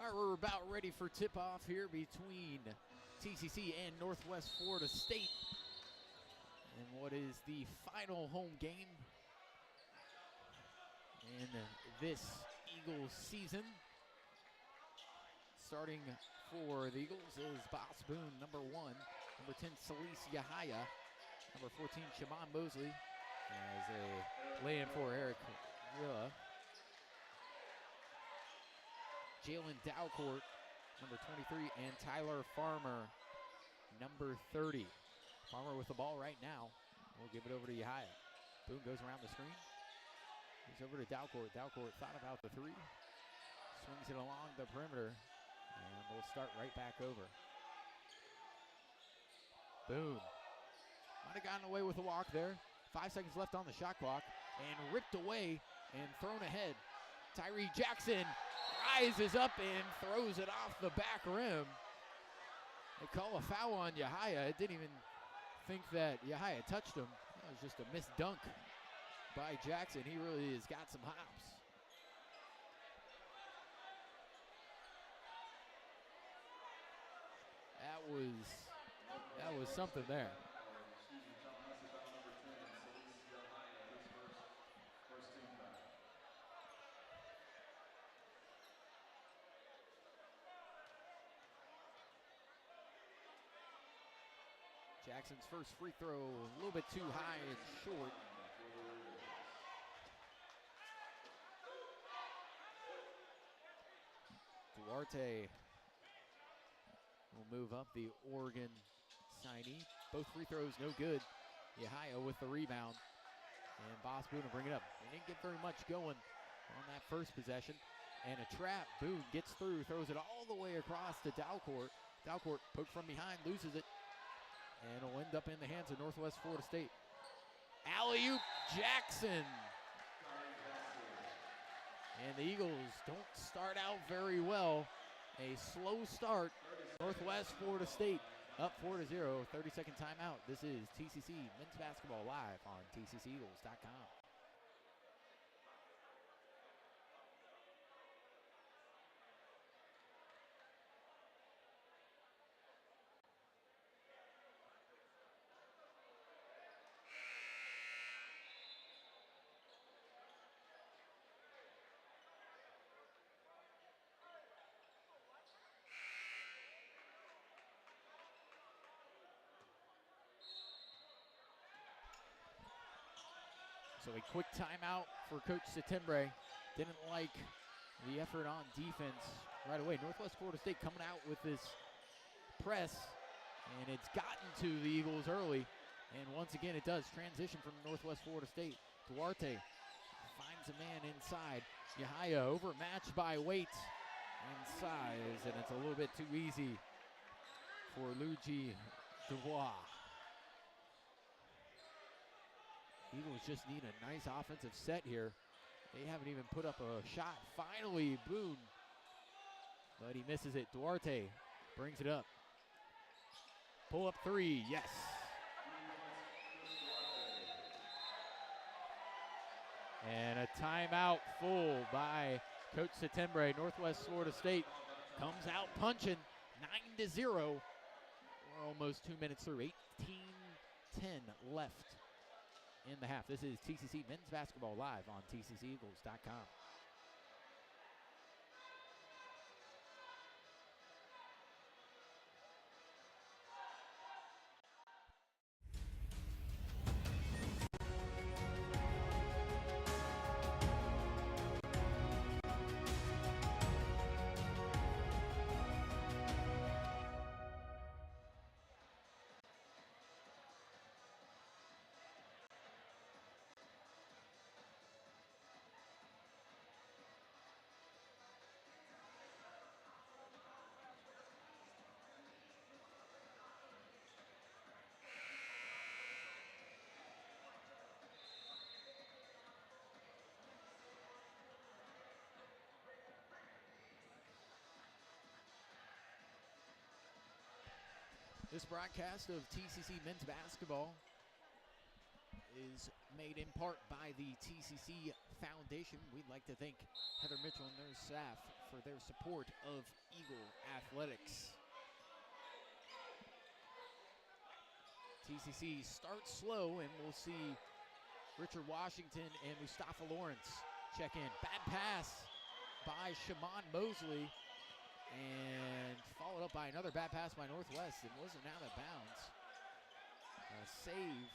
All right, we're about ready for tip-off here between TCC and Northwest Florida State. And what is the final home game in this Eagles season. Starting for the Eagles is Boss Boone, number 1. Number 10, Celise Yahaya. Number 14, Shaman Mosley. As a lay-in for Eric Villa. Jalen Dowcourt, number 23, and Tyler Farmer, number 30. Farmer with the ball right now. We'll give it over to Yahaya. Boone goes around the screen. He's over to Dowcourt. Dowcourt thought about the 3. Swings it along the perimeter. And we'll start right back over. Boone might have gotten away with a walk there. 5 seconds left on the shot clock. And ripped away and thrown ahead. Tyree Jackson rises up and throws it off the back rim. They call a foul on Yahaya. I didn't even think that Yahaya touched him. That was just a missed dunk by Jackson. He really has got some hops. That was something there. Jackson's first free throw a little bit too high and short. Duarte will move up, the Oregon signee. Both free throws no good. Yahaya with the rebound. And Boss Boone will bring it up. They didn't get very much going on that first possession. And a trap. Boone gets through, throws it all the way across to Dowcourt. Dowcourt poked from behind, loses it. And it'll end up in the hands of Northwest Florida State. Alley-oop Jackson. And the Eagles don't start out very well. A slow start. Northwest Florida State up 4-0. 30-second timeout. This is TCC Men's Basketball live on tcceagles.com. So a quick timeout for Coach Settembre. Didn't like the effort on defense right away. Northwest Florida State coming out with this press, and it's gotten to the Eagles early. And once again, it does transition from Northwest Florida State. Duarte finds a man inside. Yahaya overmatched by weight and size, and it's a little bit too easy for Luigi Dubois. Eagles just need a nice offensive set here. They haven't even put up a shot. Finally, Boone, but he misses it. Duarte brings it up. Pull up 3, yes. And a timeout full by Coach Settembre. Northwest Florida State comes out punching 9-0. We're almost 2 minutes through. 18-10 left in the half. This is TCC Men's Basketball live on tcceagles.com. This broadcast of TCC Men's Basketball is made in part by the TCC Foundation. We'd like to thank Heather Mitchell and their staff for their support of Eagle Athletics. TCC starts slow, and we'll see Richard Washington and Mustafa Lawrence check in. Bad pass by Shamon Mosley, and followed up by another bad pass by Northwest, and wasn't out of bounds. A save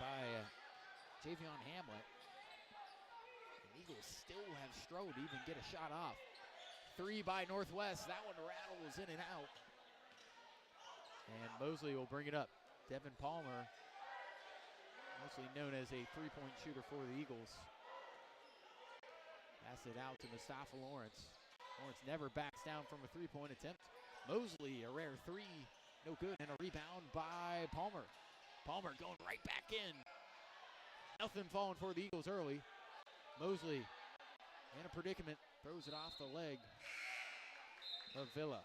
by Javion Hamlet. And Eagles still have struggled to even get a shot off. Three by Northwest. That one rattles in and out. And Mosley will bring it up. Devin Palmer, mostly known as a three-point shooter for the Eagles. Pass it out to Mustafa Lawrence. Lawrence never backs down from a three-point attempt. Mosley, a rare three, no good, and a rebound by Palmer. Palmer going right back in. Nothing falling for the Eagles early. Mosley in a predicament, throws it off the leg of Villa.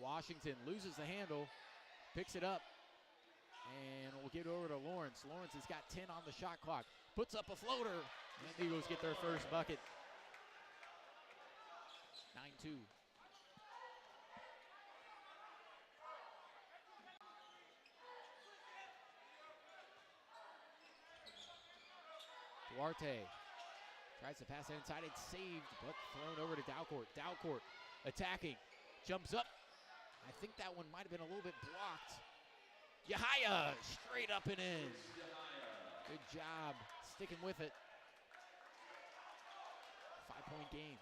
Washington loses the handle, picks it up, and we'll get it over to Lawrence. Lawrence has got 10 on the shot clock, puts up a floater, and the Eagles get their first bucket. 9-2. Duarte tries to pass it inside, it's saved, but thrown over to Dalcourt. Dalcourt attacking, jumps up. I think that one might have been a little bit blocked. Yahaya straight up and in. Good job sticking with it. 5-point game.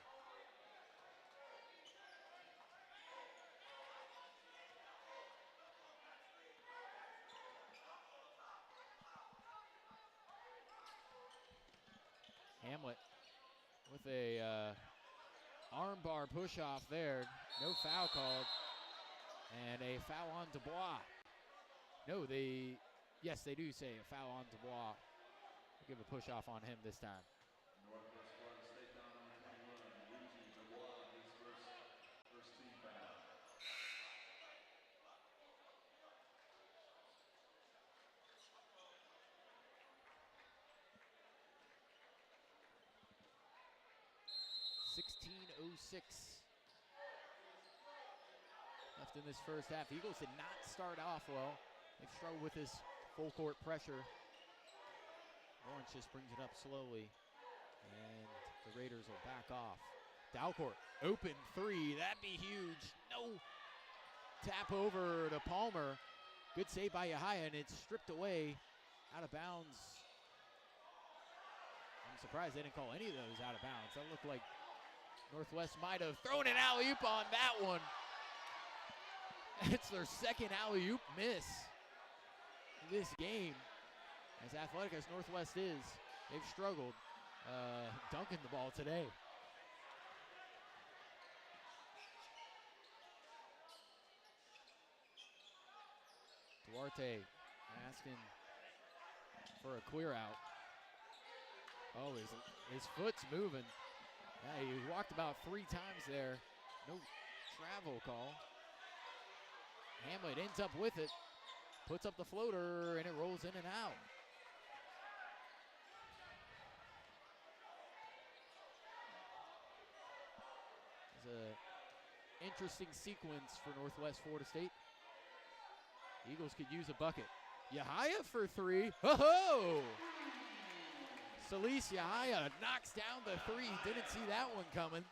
Hamlet with a armbar push off there. No foul called. And a foul on Dubois. No, yes, they do say a foul on Dubois. We'll give a push off on him this time. Northwest Florida State down on 21. Luigi Dubois, his first team foul. .06 left in this first half. Eagles did not start off well. They've struggled with this full court pressure. Lawrence just brings it up slowly, and the Raiders will back off. Dalcourt, open three, that'd be huge. No, tap over to Palmer. Good save by Yahaya, and it's stripped away out of bounds. I'm surprised they didn't call any of those out of bounds. That looked like Northwest might have thrown an alley-oop on that one. It's their second alley-oop miss this game. As athletic as Northwest is, they've struggled dunking the ball today. Duarte asking for a clear out. Oh, his foot's moving. Yeah, he walked about 3 times there. No travel call. Hamlet ends up with it, puts up the floater, and it rolls in and out. It's an interesting sequence for Northwest Florida State. Eagles could use a bucket. Yahaya for 3. Ho-ho! Salise Yahaya knocks down the 3. Didn't see that one coming.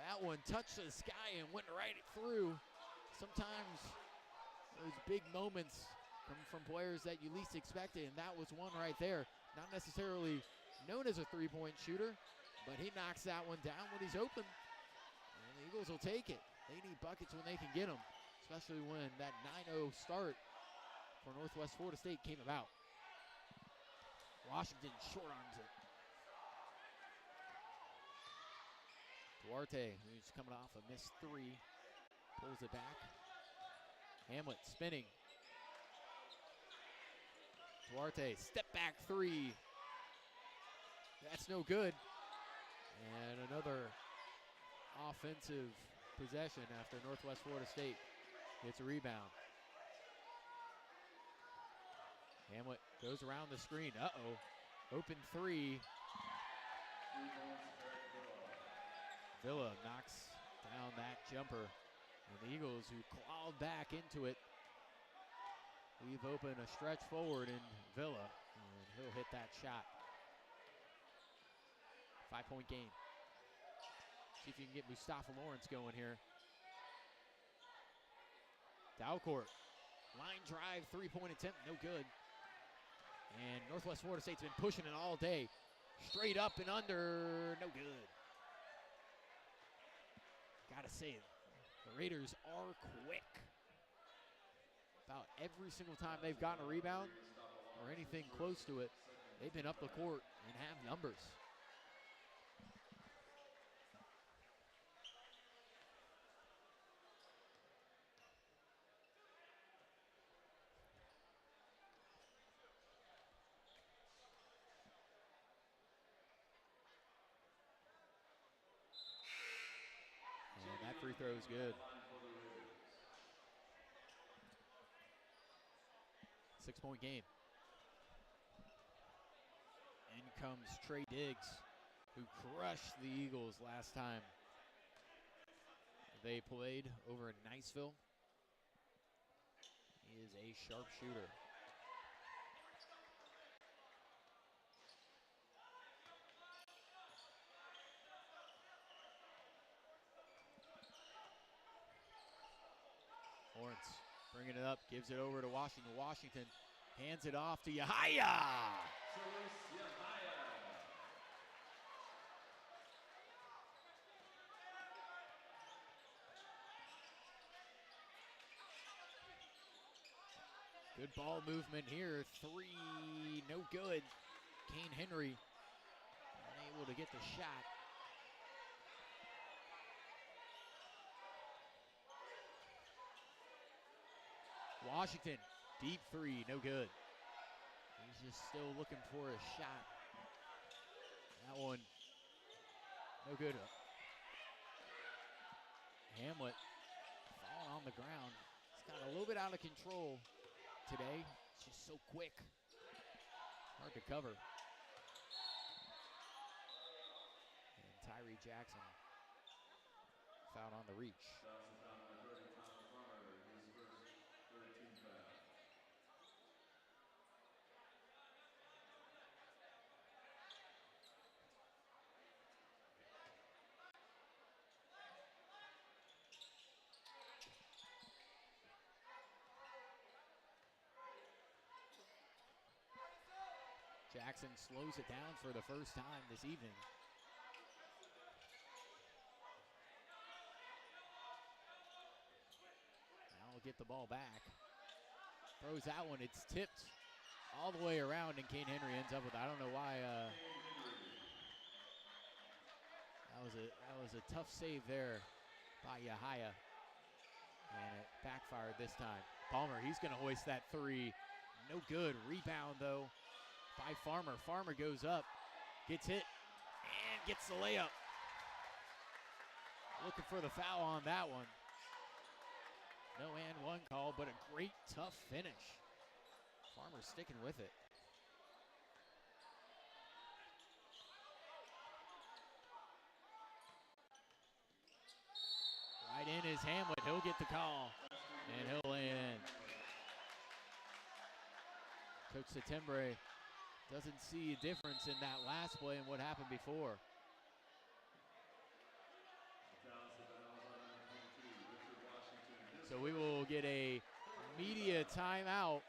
That one touched the sky and went right through. Sometimes those big moments come from players that you least expected, and that was one right there. Not necessarily known as a three-point shooter, but he knocks that one down when he's open. And the Eagles will take it. They need buckets when they can get them, especially when that 9-0 start for Northwest Florida State came about. Washington short arms it. Duarte, who's coming off a missed 3. Pulls it back. Hamlet spinning. Duarte, step back three. That's no good. And another offensive possession after Northwest Florida State gets a rebound. Hamlet goes around the screen. Open three. Villa knocks down that jumper. And the Eagles, who clawed back into it, leave open a stretch forward in Villa, and he'll hit that shot. 5-point game. See if you can get Mustafa Lawrence going here. Dalcourt, line drive, three-point attempt, no good. And Northwest Florida State's been pushing it all day. Straight up and under, no good. Gotta say, the Raiders are quick. About every single time they've gotten a rebound or anything close to it, they've been up the court and have numbers. And that free throw is good. 6-point game. In comes Trey Diggs, who crushed the Eagles last time they played over in Niceville. He is a sharpshooter. Lawrence bringing it up, gives it over to Washington. Washington hands it off to Yahaya. Good ball movement here. Three, no good. Kane Henry unable to get the shot. Washington, deep three, no good. He's just still looking for a shot. That one, no good. Hamlet falling on the ground. He's got a little bit out of control today. It's just so quick. Hard to cover. And Tyree Jackson fouled on the reach. Jackson slows it down for the first time this evening. Now we'll get the ball back. Throws that one, it's tipped all the way around, and Kane Henry ends up with it. I don't know why. That was a tough save there by Yahaya. And it backfired this time. Palmer, he's gonna hoist that three. No good, rebound though by Farmer. Farmer goes up, gets hit, and gets the layup. Looking for the foul on that one. No and one call, but a great tough finish. Farmer sticking with it. Right in is Hamlet. He'll get the call, and he'll lay it in. Coach Settembre doesn't see a difference in that last play and what happened before. So we will get a media timeout.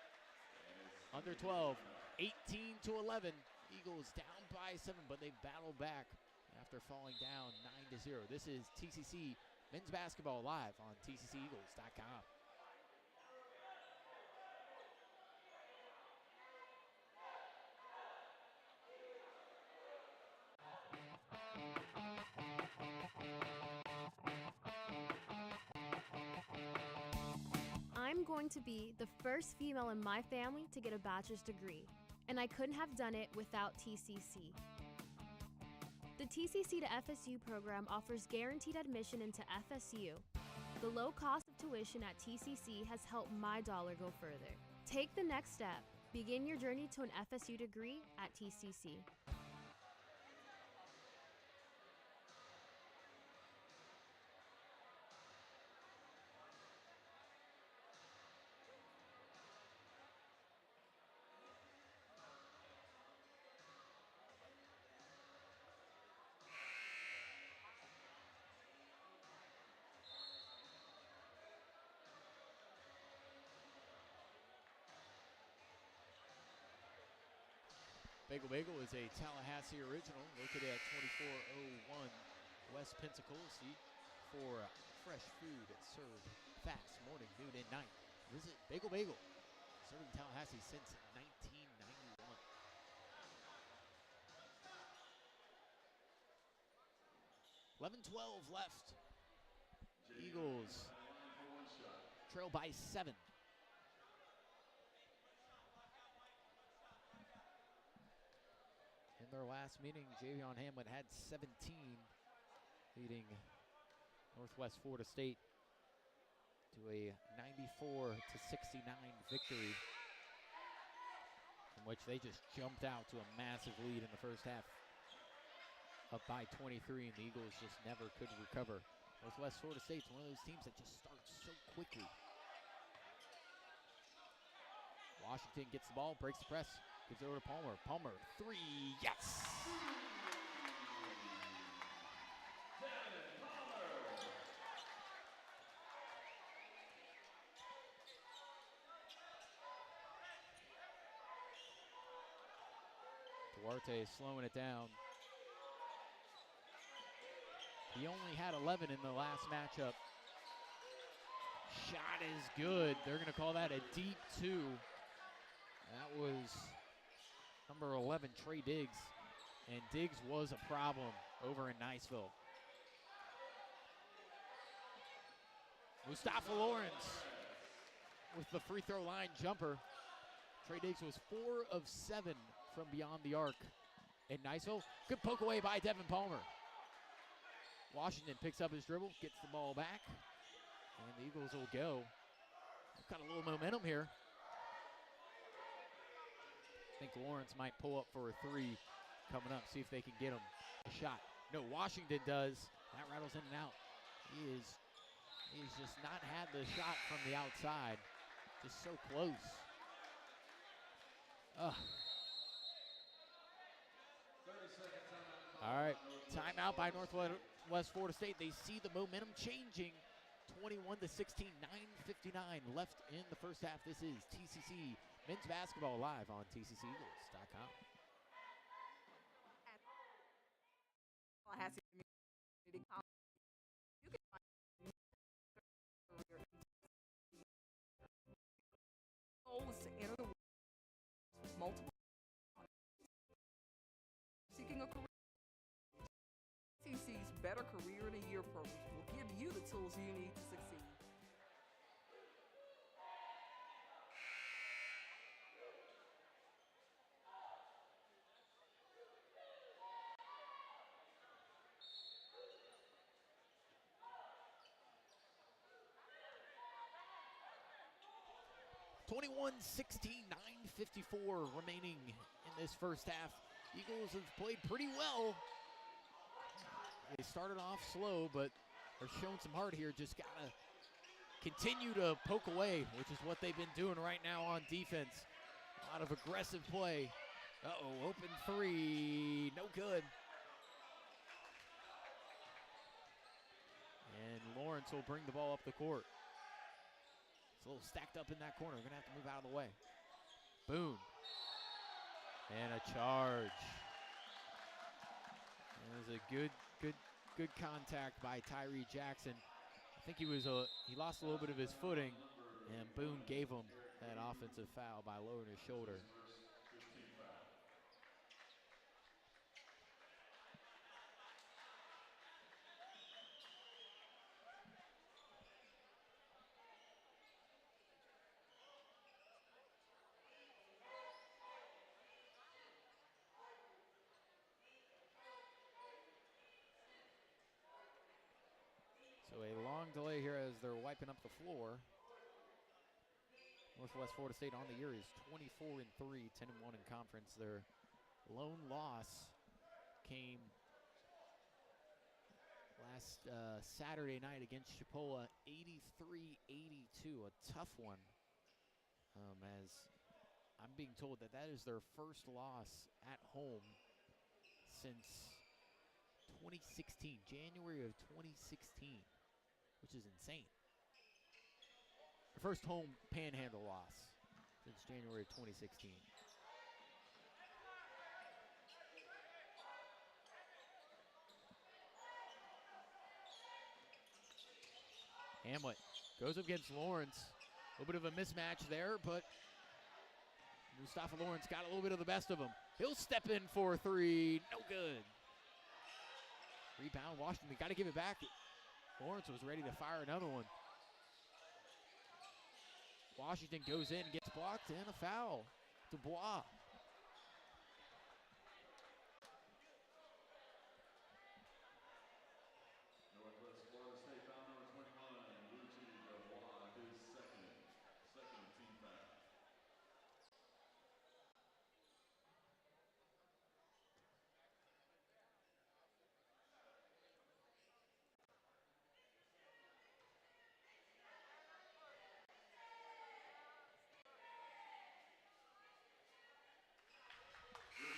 Under 12, 18-11. Eagles down by 7, but they battle back after falling down 9-0. This is TCC Men's Basketball live on tcceagles.com. going to be the first female in my family to get a bachelor's degree, and I couldn't have done it without TCC. The TCC to FSU program offers guaranteed admission into FSU. The low cost of tuition at TCC has helped my dollar go further. Take the next step. Begin your journey to an FSU degree at TCC. Bagel Bagel is a Tallahassee original located at 2401 West Pensacola Street for fresh food served fast morning, noon, and night. Visit Bagel Bagel, serving Tallahassee since 1991. $11-12 left. Eagles trail by 7. In their last meeting, Javion Hamlet had 17, leading Northwest Florida State to a 94-69 victory, from which they just jumped out to a massive lead in the first half, up by 23, and the Eagles just never could recover. Northwest Florida State's one of those teams that just starts so quickly. Washington gets the ball, breaks the press, gives it over to Palmer. Palmer, 3, yes! Duarte is slowing it down. He only had 11 in the last matchup. Shot is good. They're going to call that a deep 2. That was number 11, Trey Diggs. And Diggs was a problem over in Niceville. Mustafa Lawrence with the free throw line jumper. Trey Diggs was 4 of 7 from beyond the arc in Niceville. Good poke away by Devin Palmer. Washington picks up his dribble, gets the ball back, and the Eagles will go. They've got a little momentum here. I think Lawrence might pull up for a 3 coming up, see if they can get him a shot. No, Washington does. That rattles in and out. He's just not had the shot from the outside. Just so close. All right, timeout by Northwest Florida State. They see the momentum changing. 21-16, 9:59 left in the first half. This is TCC Men's Basketball live on TCCeagles.com. Tallahassee Community College. You can find career goal is to enter the world with multiple seeking a career. TCC's Better Career in a Year program will give you the tools you need to succeed. (21-16, 9:54 remaining in this first half. Eagles have played pretty well. They started off slow, but they're showing some heart here. Just got to continue to poke away, which is what they've been doing right now on defense. A lot of aggressive play. Open 3, no good. And Lawrence will bring the ball up the court. It's a little stacked up in that corner. We're going to have to move out of the way. Boom. And a charge. It was a good contact by Tyree Jackson. I think he lost a little bit of his footing, and Boone gave him that offensive foul by lowering his shoulder. long delay here as they're wiping up the floor. Northwest Florida State on the year is 24-3, 10-1 in conference. Their lone loss came last Saturday night against Chipola, 83-82, a tough one. As I'm being told that is their first loss at home since 2016, January of 2016, which is insane. The first home Panhandle loss since January of 2016. Hamlet goes up against Lawrence. A little bit of a mismatch there, but Mustafa Lawrence got a little bit of the best of him. He'll step in for three. No good. Rebound, Washington. They got to give it back. Lawrence was ready to fire another one. Washington goes in, gets blocked, and a foul. Dubois. Northwest Florida State foul number 21, Luigi Dubois, his second team foul.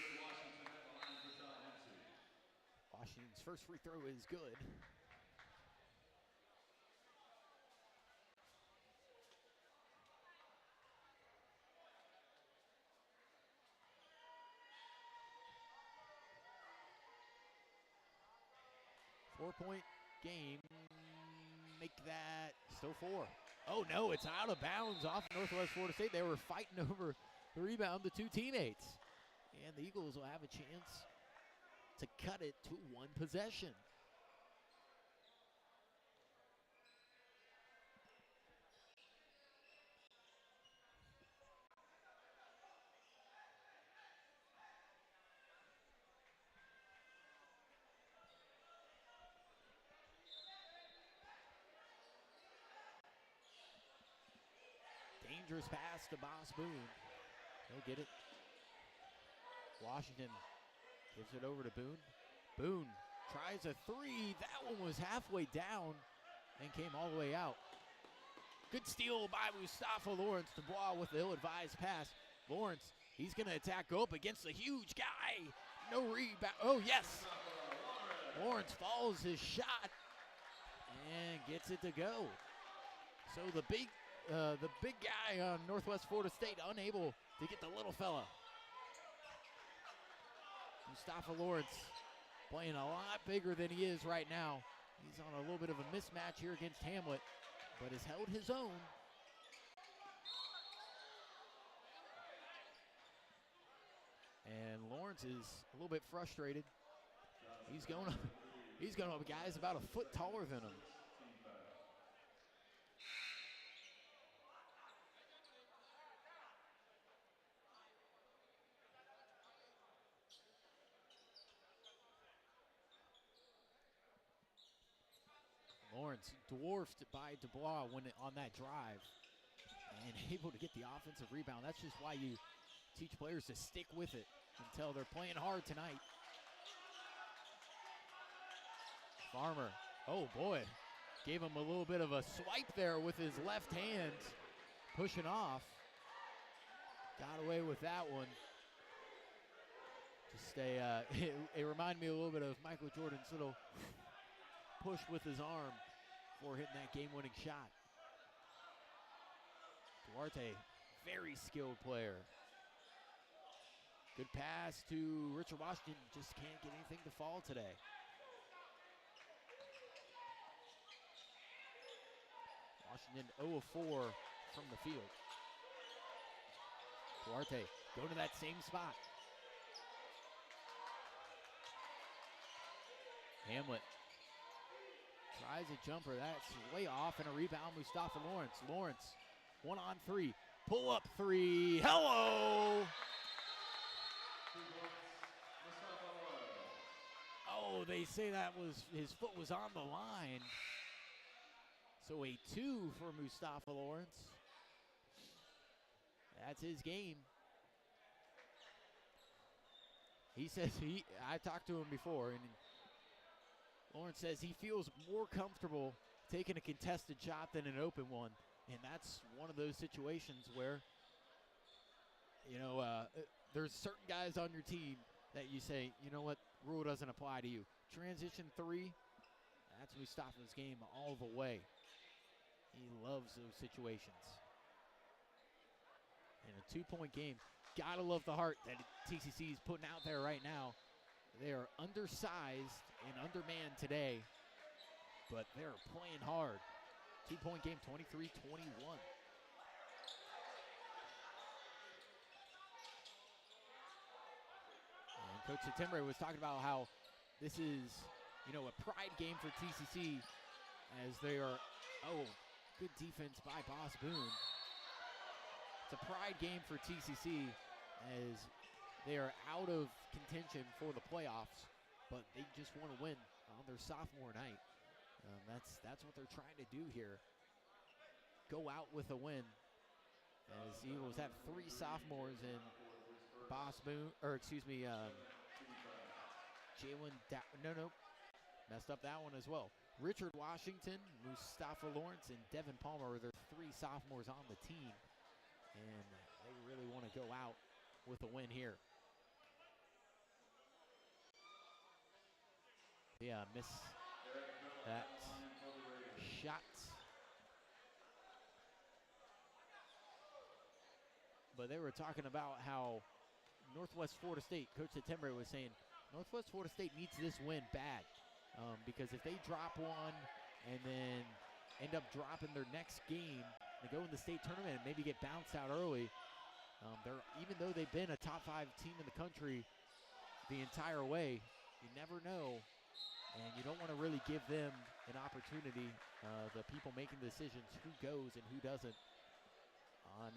Washington at the line for Tallahassee. Washington's first free throw is good. Four-point game. Make that still four. Oh, no, it's out of bounds off Northwest Florida State. They were fighting over the rebound, the two teammates. And the Eagles will have a chance to cut it to one possession. Dangerous pass to Boss Boone. He'll get it. Washington gives it over to Boone. Boone tries a three. That one was halfway down and came all the way out. Good steal by Mustafa Lawrence. Dubois with the ill-advised pass. Lawrence, he's going to attack, go up against the huge guy. No rebound. Oh, yes. Lawrence follows his shot and gets it to go. So the big guy on Northwest Florida State unable to get the little fella. Mustafa Lawrence playing a lot bigger than he is right now. He's on a little bit of a mismatch here against Hamlet, but has held his own. And Lawrence is a little bit frustrated. He's going up guys about a foot taller than him. Lawrence dwarfed by Dubois on that drive and able to get the offensive rebound. That's just why you teach players to stick with it until they're playing hard tonight. Farmer, oh boy, gave him a little bit of a swipe there with his left hand, pushing off. Got away with that one. Just it reminded me a little bit of Michael Jordan's little push with his arm before hitting that game-winning shot. Duarte, very skilled player. Good pass to Richard Washington, just can't get anything to fall today. Washington 0 of 4 from the field. Duarte, go to that same spot. Hamlet tries a jumper, that's way off, and a rebound, Mustafa Lawrence. Lawrence, 1-on-3, pull up three, hello! Oh, they say that was, his foot was on the line. So a 2 for Mustafa Lawrence. That's his game. He says I talked to him before, and Lawrence says he feels more comfortable taking a contested shot than an open one. And that's one of those situations where, there's certain guys on your team that you say, you know what, rule doesn't apply to you. Transition 3, that's Mustafa's game all the way. He loves those situations. In a 2-point game, gotta love the heart that TCC is putting out there right now. They are undersized and undermanned today, but they're playing hard. 2-point game, 23-21. And Coach Settembre was talking about how this is, a pride game for TCC as they are, good defense by Boss Boone. It's a pride game for TCC as they are out of contention for the playoffs, but they just want to win on their sophomore night. That's what they're trying to do here. Go out with a win. As Eagles have 3 sophomores in Boss Boone, Jalen, messed up that one as well. Richard Washington, Mustafa Lawrence, and Devin Palmer are their 3 sophomores on the team. And they really want to go out with a win here. Yeah, miss that shot. But they were talking about how Northwest Florida State, Coach Settembre was saying, Northwest Florida State needs this win bad. Because if they drop one and then end up dropping their next game, they go in the state tournament and maybe get bounced out early. Even though they've been a top 5 team in the country the entire way, you never know. And you don't want to really give them an opportunity, the people making the decisions, who goes and who doesn't, on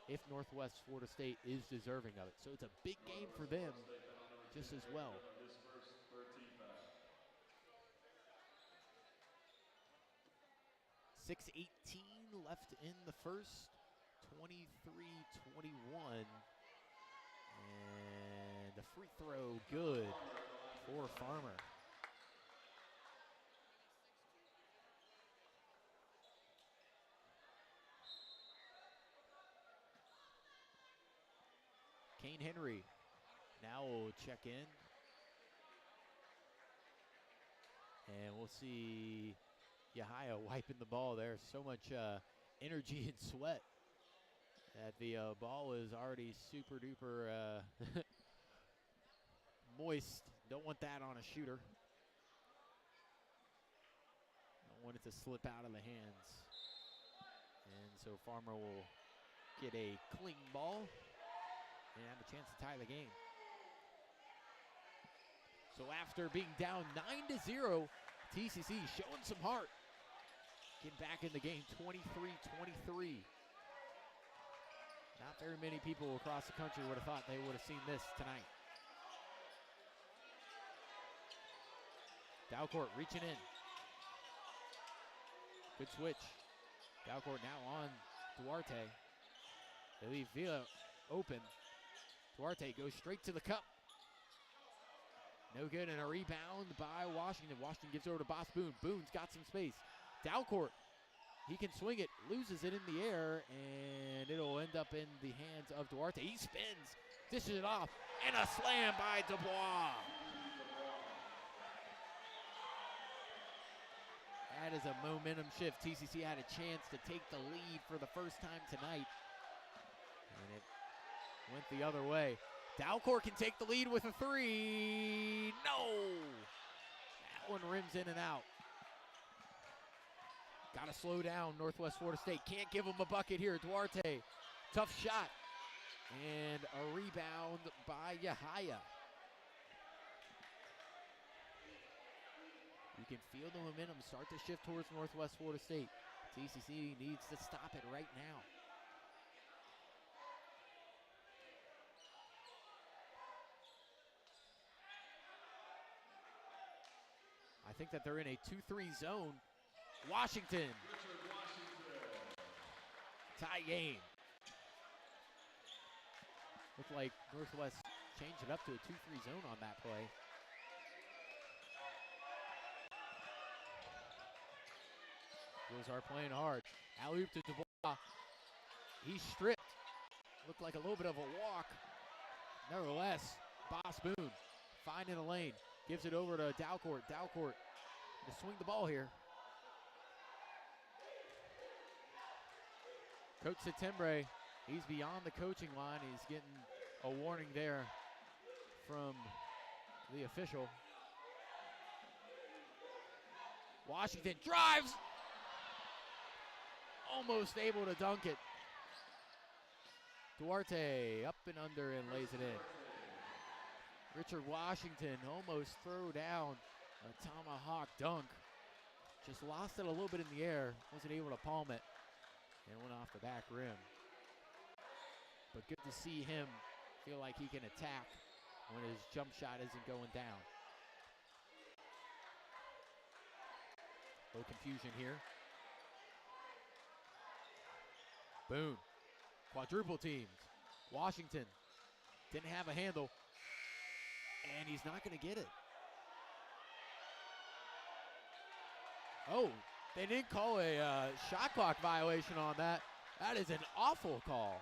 if Northwest Florida State is deserving of it. So it's a big game for them just as well. 6:18 left in the first, 23-21. And the free throw good for Farmer. Kane Henry now will check in. And we'll see Yahia wiping the ball there. So much energy and sweat that the ball is already super duper moist. Don't want that on a shooter. Don't want it to slip out of the hands. And so Farmer will get a clean ball and have a chance to tie the game. So after being down 9-0, TCC showing some heart. Getting back in the game, 23-23. Not very many people across the country would have thought they would have seen this tonight. Dalcourt reaching in. Good switch. Dalcourt now on Duarte. They leave Villa open. Duarte goes straight to the cup. No good, and a rebound by Washington. Washington gives it over to Boss Boone. Boone's got some space. Dalcourt, he can swing it, loses it in the air, and it'll end up in the hands of Duarte. He spins, dishes it off, and a slam by Dubois. That is a momentum shift. TCC had a chance to take the lead for the first time tonight, and it went the other way. Dalcourt can take the lead with a 3. No! That one rims in and out. Got to slow down Northwest Florida State. Can't give them a bucket here. Duarte, tough shot. And a rebound by Yahia. You can feel the momentum start to shift towards Northwest Florida State. TCC needs to stop it right now. I think that they're in a 2-3 zone Washington. Tie game. Looked like Northwest changed it up to a 2-3 zone on that play. Those are playing hard. Alley-oop to Dubois. He's stripped. Looked like a little bit of a walk. Nevertheless, Boss Boone finding a lane. Gives it over to Dalcourt. Dalcourt to swing the ball here. Coach Settembre, he's beyond the coaching line. He's getting a warning there from the official. Washington drives. Almost able to dunk it. Duarte up and under and lays it in. Richard Washington almost throw down a tomahawk dunk. Just lost it a little bit in the air. Wasn't able to palm it. And went off the back rim. But good to see him feel like he can attack when his jump shot isn't going down. No confusion here. Boone. Quadruple teamed. Washington didn't have a handle. And he's not going to get it. Oh, they didn't call a shot clock violation on that. That is an awful call.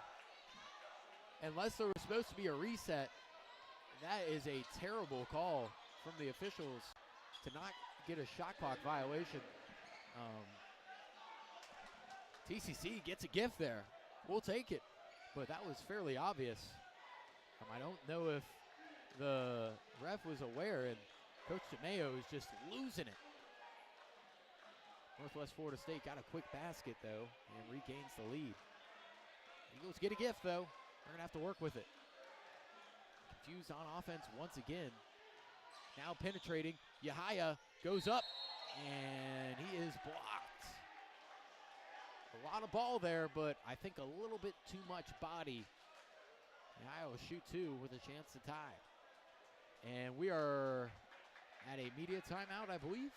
Unless there was supposed to be a reset, that is a terrible call from the officials to not get a shot clock violation. TCC gets a gift there. We'll take it. But that was fairly obvious. I don't know if the ref was aware, and Coach DeMayo is just losing it. Northwest Florida State got a quick basket, though, and regains the lead. Eagles get a gift, though. They're going to have to work with it. Confused on offense once again. Now penetrating. Yahaya goes up, and he is blocked. A lot of ball there, but I think a little bit too much body. Yahaya will shoot two with a chance to tie. And we are at a media timeout, I believe.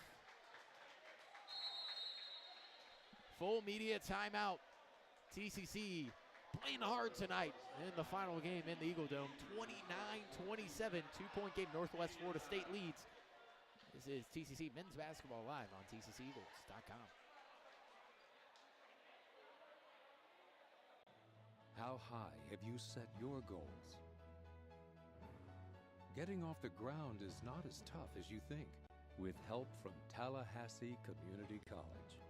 Full media timeout. TCC playing hard tonight in the final game in the Eagle Dome. 29-27, two-point game. Northwest Florida State leads. This is TCC Men's Basketball Live on tcceagles.com. How high have you set your goals? Getting off the ground is not as tough as you think. With help from Tallahassee Community College,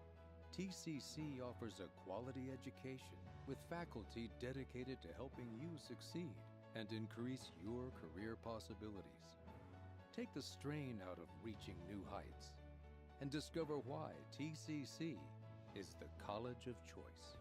TCC offers a quality education with faculty dedicated to helping you succeed and increase your career possibilities. Take the strain out of reaching new heights and discover why TCC is the college of choice.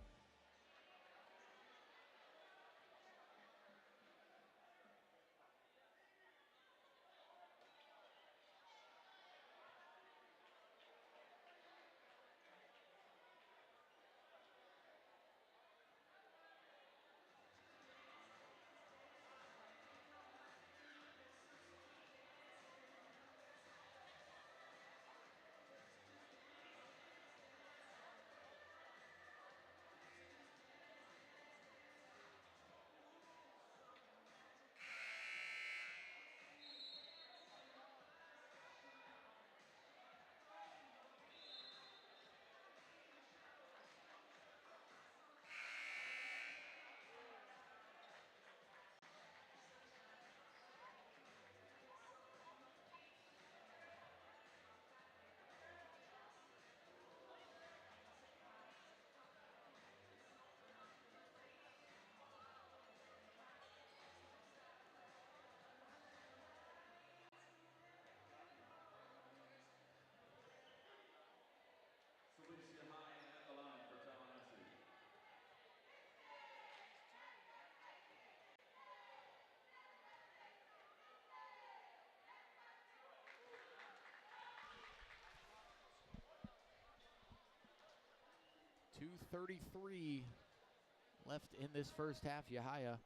Celicia High at the line for Tallahassee. .233 left in this first half. Yahaya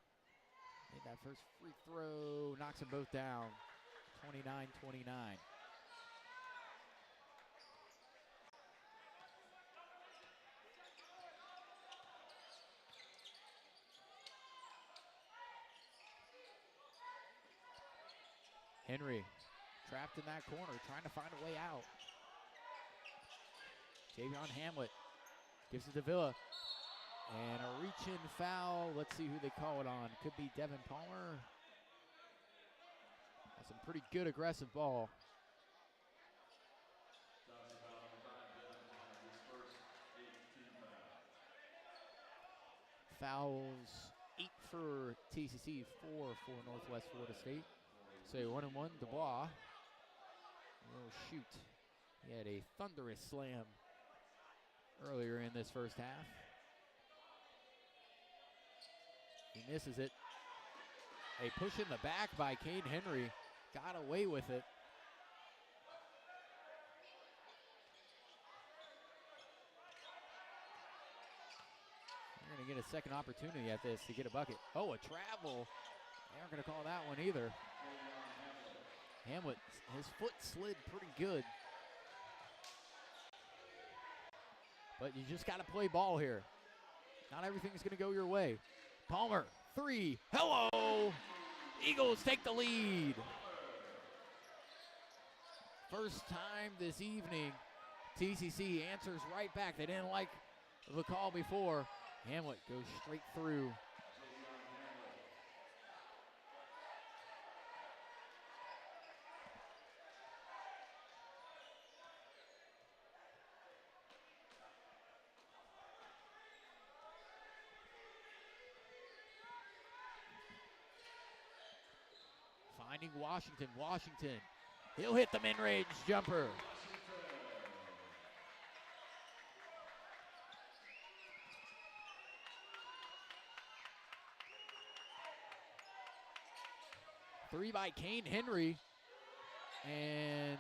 made that first free throw, knocks them both down. 29-29. Henry trapped in that corner, trying to find a way out. Javion Hamlet gives it to Villa. And a reach-in foul. Let's see who they call it on. Could be Devin Palmer. That's some pretty good aggressive ball. Tallahassee foul number 5, Devin Palmer, his first 8 team foul. Fouls 8 for TCC, 4 for Northwest Florida State. So 1-1, Dubois will shoot. He had a thunderous slam earlier in this first half. He misses it. A push in the back by Kane Henry. Got away with it. They're going to get a second opportunity at this to get a bucket. Oh, a travel. They aren't going to call that one either. Hamlet, his foot slid pretty good. But you just got to play ball here. Not everything's going to go your way. Palmer, 3. Hello! Eagles take the lead. First time this evening, TCC answers right back. They didn't like the call before. Hamlet goes straight through. Finding Washington. Washington. He'll hit the mid-range jumper. Three by Kane Henry. And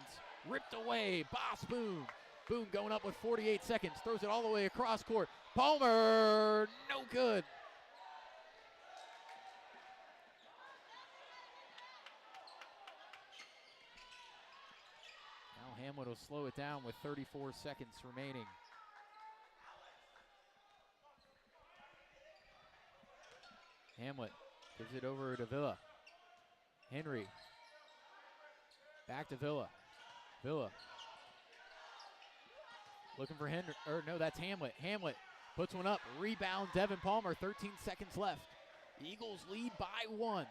ripped away. Boss Boone. Boone going up with 48 seconds. Throws it all the way across court. Palmer, no good. Now Hamlet will slow it down with 34 seconds remaining. Hamlet gives it over to Villa. Henry. Back to Villa. Villa. Looking for Henry. Or no, that's Hamlet. Hamlet puts one up. Rebound, Devin Palmer. 13 seconds left. The Eagles lead by 1.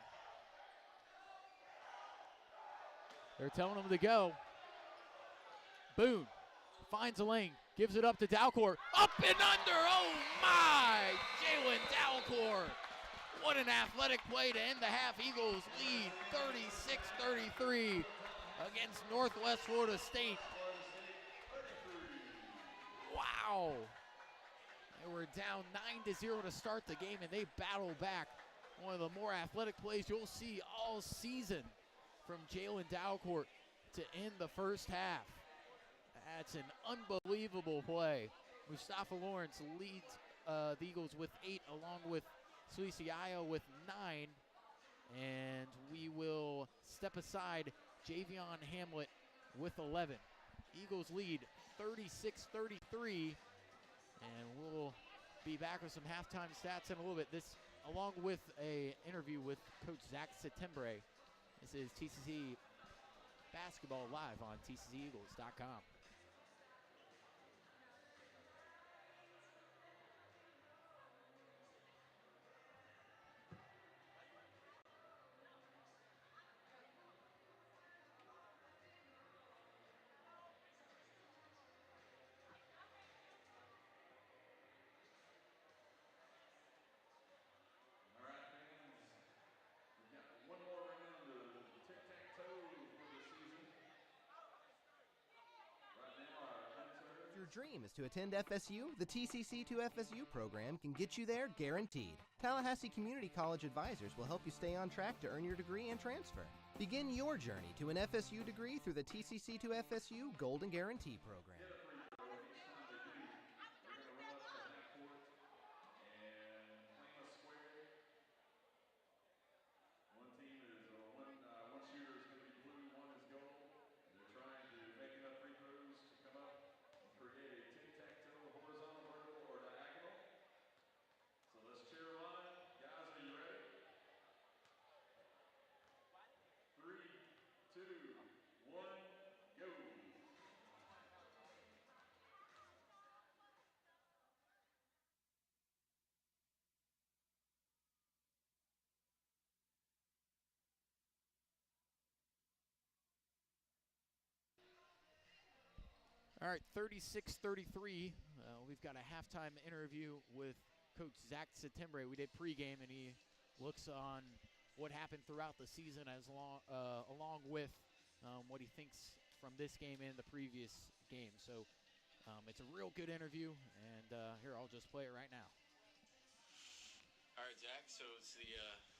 They're telling him to go. Boone finds a lane. Gives it up to Dalcourt. Up and under. Oh, my. Jalen Dalcourt. What an athletic play to end the half. Eagles lead 36-33 against Northwest Florida State. Wow. They were down 9-0 to start the game, and they battled back. One of the more athletic plays you'll see all season from Jalen Dalcourt to end the first half. That's an unbelievable play. Mustafa Lawrence leads the Eagles with 8, along with Feliciano with 9, and we will step aside Javion Hamlet with 11. Eagles lead 36-33, and we'll be back with some halftime stats in a little bit. This, along with a interview with Coach Zach Settembre. This is TCC Basketball live on TCCEagles.com. All right, fans. We've got one more round of tic-tac-toe for the season. Right now, our intern. If your dream is to attend FSU, the TCC to FSU program can get you there guaranteed. Tallahassee Community College advisors will help you stay on track to earn your degree and transfer. Begin your journey to an FSU degree through the TCC to FSU Golden Guarantee program. Get a free throw. Each time they do, they're going to run up to half court and claim a square. One team is one shooter is going to be blue, one is gold. They're trying to make enough free throws to come up and create a tic-tac-toe, horizontal, vertical, or diagonal. So let's cheer a line. Guys, are you ready? 3, 2, All right, 36-33. We've got a halftime interview with Coach Zach Settembre. We did pregame, and he looks on what happened throughout the season along with what he thinks from this game and the previous game. So it's a real good interview, and here, I'll just play it right now. All right, Zach, so it's the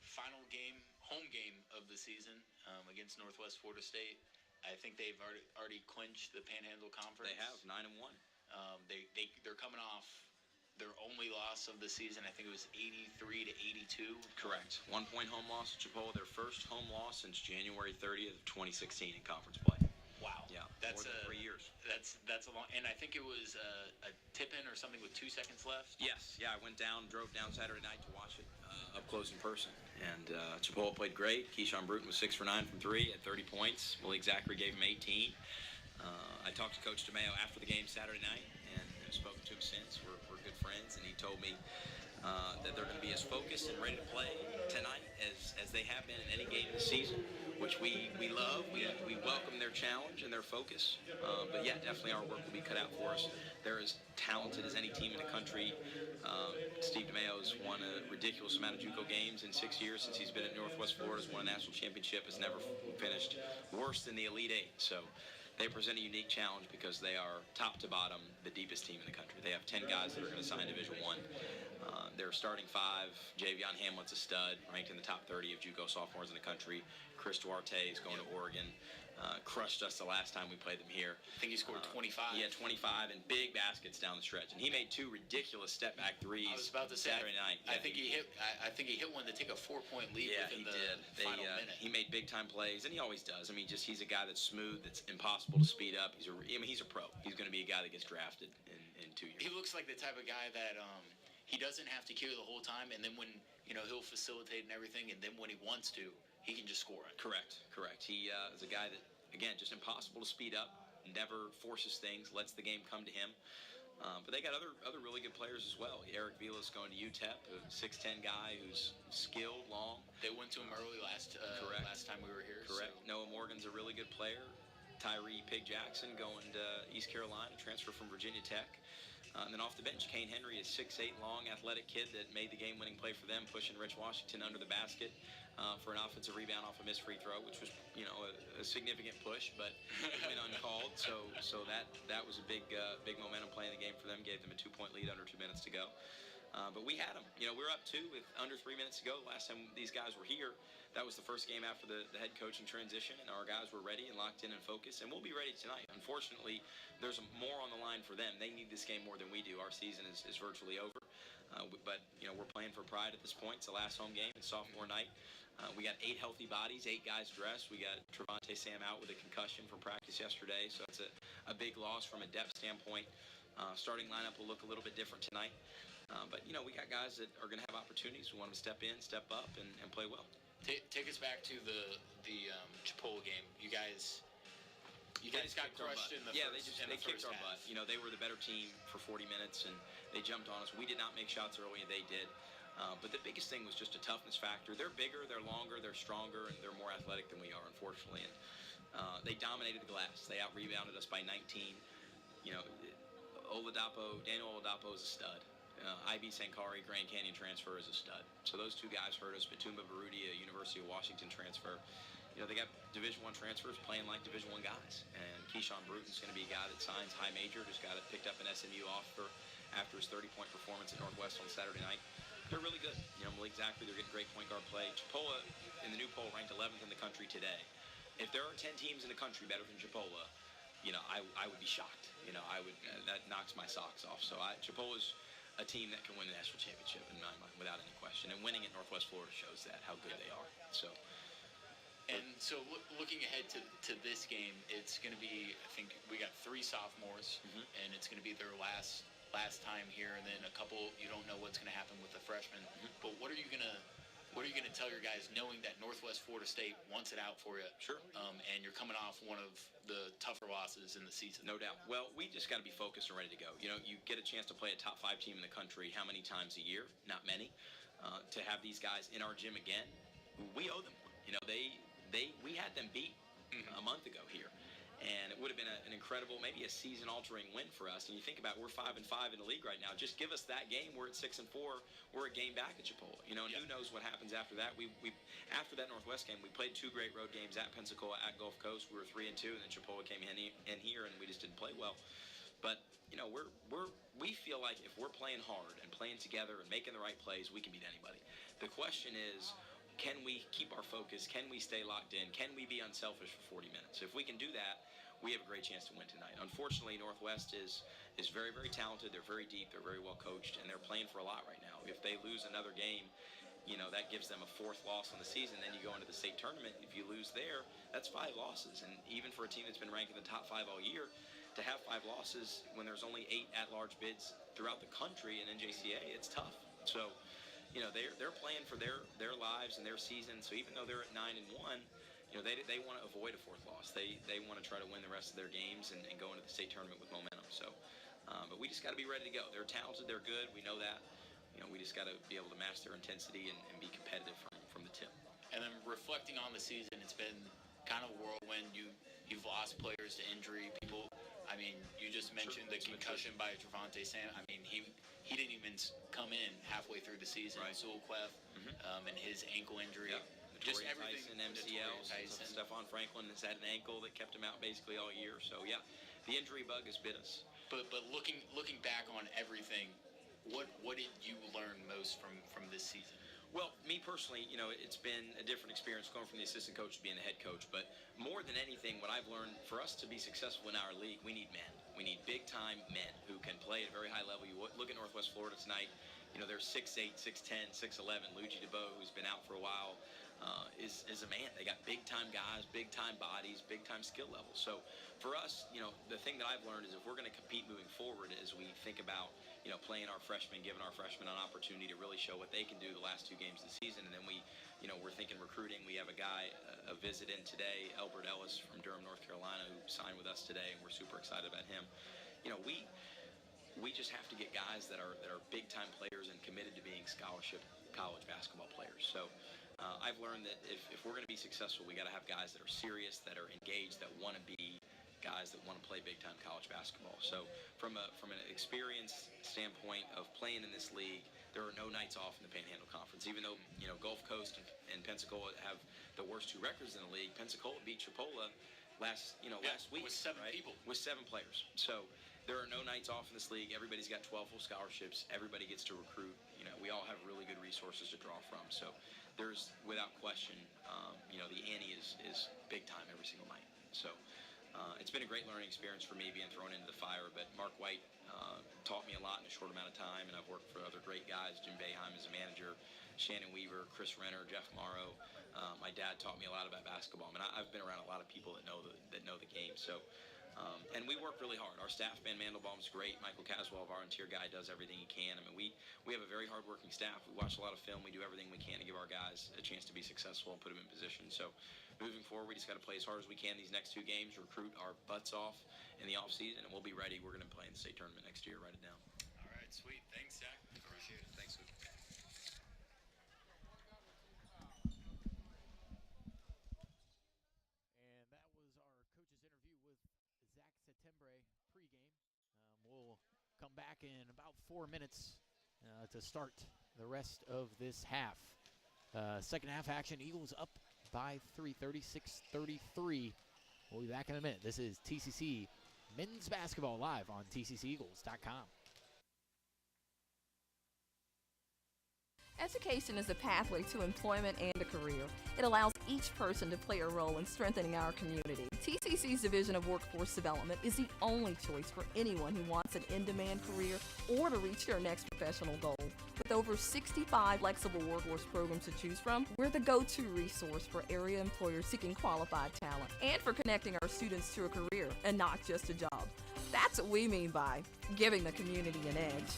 final game, home game of the season against Northwest Florida State. I think they've already clinched the Panhandle Conference. They have, 9-1. They're coming off their only loss of the season. I think it was 83-82. Correct. 1 point home loss to Chipola, their first home loss since January 30th of 2016 in conference play. Wow. Yeah, that's more than 3 years. That's a long, and I think it was a tip-in or something with 2 seconds left. Yes, yeah, I drove down Saturday night to watch it up close in person. And Chipola played great. Keyshawn Bruton was 6 for 9 from 3 at 30 points. Malik Zachary gave him 18. I talked to Coach DeMeo after the game Saturday night, and I've spoken to him since. We're good friends, and he told me that they're going to be as focused and ready to play tonight as they have been in any game this season, which we love. We welcome their challenge and their focus. But yeah, definitely our work will be cut out for us. They're as talented as any team in the country. Steve DeMeo's won a ridiculous amount of JUCO games in 6 years since he's been at Northwest Florida. Has won a national championship. Has never finished worse than the Elite Eight. So they present a unique challenge because they are top to bottom the deepest team in the country. They have 10 guys that are going to sign Division I. Their starting 5, Javion Hamlet's a stud, ranked in the top 30 of JUCO sophomores in the country. Chris Duarte is going to Oregon. Crushed us the last time we played them here. I think he scored 25. He had 25 and big baskets down the stretch, and he made 2 ridiculous step-back threes. I was about to say, Saturday night. I think he hit one to take a 4-point lead within the final minute. He made big-time plays, and he always does. I mean, he's a guy that's smooth, that's impossible to speed up. He's a pro. He's going to be a guy that gets drafted in 2 years. He looks like the type of guy that he doesn't have to carry the whole time, and then when he'll facilitate and everything, and then when he wants to, he can just score it. Correct. He is a guy that, again, just impossible to speed up, never forces things, lets the game come to him. But they got other really good players as well. Eric Vilas going to UTEP, a 6'10" guy who's skilled, long. They went to him early last time we were here. Correct. So. Noah Morgan's a really good player. Tyree Pig Jackson going to East Carolina, transfer from Virginia Tech. And then off the bench, Kane Henry is 6'8", long, athletic kid that made the game-winning play for them, pushing Rich Washington under the basket for an offensive rebound off a missed free throw, which was, a significant push, but it went uncalled. So that was a big momentum play in the game for them. Gave them a 2-point lead under 2 minutes to go. But we had them. We were up 2 with under 3 minutes to go. The last time these guys were here, that was the first game after the head coaching transition, and our guys were ready and locked in and focused, and we'll be ready tonight. Unfortunately, there's more on the line for them. They need this game more than we do. Our season is virtually over, but we're playing for pride at this point. It's the last home game. It's sophomore night. We got 8 healthy bodies, 8 guys dressed. We got Trevante Sam out with a concussion from practice yesterday, so it's a big loss from a depth standpoint. Starting lineup will look a little bit different tonight. But, we got guys that are going to have opportunities. We want them to step in, step up, and play well. Take us back to the Chipola game. You guys got crushed in the first. They kicked our butt. They were the better team for 40 minutes, and they jumped on us. We did not make shots early, and they did. But the biggest thing was just a toughness factor. They're bigger, they're longer, they're stronger, and they're more athletic than we are, unfortunately. And they dominated the glass. They out-rebounded us by 19. Daniel Oladapo is a stud. IB Sankari, Grand Canyon transfer, is a stud. So those 2 guys hurt us. Batumba Baruti, a University of Washington transfer. They got Division I transfers playing like Division I guys. And Keyshawn Bruton's going to be a guy that signs high major. Just got it picked up an SMU offer after his 30-point performance at Northwest on Saturday night. They're really good. Malik Zachary, they're getting great point guard play. Chipola, in the new poll, ranked 11th in the country today. If there are 10 teams in the country better than Chipola, I would be shocked. That knocks my socks off. So Chipola's a team that can win the national championship in my mind, without any question. And winning at Northwest Florida shows that, how good they are. So looking ahead to this game, it's going to be, I think we got 3 sophomores, and it's going to be their last time here, and then a couple, you don't know what's going to happen with the freshmen. But what are you going to tell your guys, knowing that Northwest Florida State wants it out for you? Sure. And you're coming off one of the tougher losses in the season. No doubt. Well, we just got to be focused and ready to go. You get a chance to play a top 5 team in the country how many times a year? Not many. To have these guys in our gym again, we owe them one. We had them beat a month ago here. And it would have been an incredible, maybe a season-altering win for us. And you think about it, we're 5-5 in the league right now. Just give us that game. We're at 6-4. We're a game back at Chipola. And who knows what happens after that? We after that Northwest game, we played 2 great road games at Pensacola, at Gulf Coast. We were 3-2, and then Chipola came in here, and we just didn't play well. But we feel like if we're playing hard and playing together and making the right plays, we can beat anybody. The question is, can we keep our focus? Can we stay locked in? Can we be unselfish for 40 minutes? If we can do that, we have a great chance to win tonight. Unfortunately, Northwest is very, very talented. They're very deep. They're very well coached, and they're playing for a lot right now. If they lose another game, that gives them a 4th loss on the season. Then you go into the state tournament. If you lose there, that's 5 losses. And even for a team that's been ranked in the top 5 all year, to have 5 losses when there's only 8 at-large bids throughout the country in NJCA, it's tough. So, they're playing for their lives and their season. So even though they're at 9-1, they want to avoid a 4th loss. They want to try to win the rest of their games and go into the state tournament with momentum. So, but we just got to be ready to go. They're talented. They're good. We know that. We just got to be able to match their intensity and be competitive from the tip. And then reflecting on the season, it's been kind of a whirlwind. You've lost players to injury. People, you just mentioned the concussion by Travante Sam. He didn't even come in halfway through the season. Right. Sulquef, and his ankle injury. Yep. Just Torrey everything. Tyson, MCL. Stephon Franklin has had an ankle that kept him out basically all year. So yeah, the injury bug has bit us. But looking back on everything, what did you learn most from this season? Well, me personally, it's been a different experience going from the assistant coach to being the head coach. But more than anything, what I've learned, for us to be successful in our league, we need men. We need big-time men who can play at a very high level. You look at Northwest Florida tonight, they're 6'8", 6'10", 6'11". Luigi DeBow, who's been out for a while, is a man. They got big-time guys, big-time bodies, big-time skill levels. So for us, the thing that I've learned is if we're going to compete moving forward as we think about, playing our freshmen, giving our freshmen an opportunity to really show what they can do the last 2 games of the season. And then we're thinking recruiting. We have a guy, a visit in today, Albert Ellis from Durham, North Carolina, who signed with us today, and we're super excited about him. We just have to get guys that are big-time players and committed to being scholarship college basketball players. So I've learned that if we're going to be successful, we got to have guys that are serious, that are engaged, that want to be guys that want to play big-time college basketball. So from an experience standpoint of playing in this league, there are no nights off in the Panhandle Conference. Even though Gulf Coast and Pensacola have the worst 2 records in the league, Pensacola beat Chipola last week with 7 right? people, with 7 players. So there are no nights off in this league. Everybody's got 12 full scholarships. Everybody gets to recruit. We all have really good resources to draw from. So there's, without question, the ante is big time every single night. So it's been a great learning experience for me being thrown into the fire. But Mark White taught me a lot in a short amount of time, and I've worked for other great guys. Jim Boeheim as a manager, Shannon Weaver, Chris Renner, Jeff Morrow. My dad taught me a lot about basketball. I've been around a lot of people that know the game. So. And we work really hard. Our staff, Ben Mandelbaum's great. Michael Caswell, our volunteer guy, does everything he can. We have a very hard-working staff. We watch a lot of film. We do everything we can to give our guys a chance to be successful and put them in position. So moving forward, we just got to play as hard as we can these next 2 games, recruit our butts off in the offseason, and we'll be ready. We're going to play in the state tournament next year. Write it down. All right, sweet. Thanks, Zach. Appreciate it. Thanks, Luke. And that was our coach's interview with Zach Settembre pregame. We'll come back in about 4 minutes to start the rest of this half. Second half action, Eagles up by 3, 36-33. We'll be back in a minute. This is TCC Men's Basketball live on tcceagles.com. Education is a pathway to employment and a career. It allows each person to play a role in strengthening our community. TCC's Division of Workforce Development is the only choice for anyone who wants an in-demand career or to reach their next professional goal. With over 65 flexible workforce programs to choose from, we're the go-to resource for area employers seeking qualified talent and for connecting our students to a career and not just a job. That's what we mean by giving the community an edge.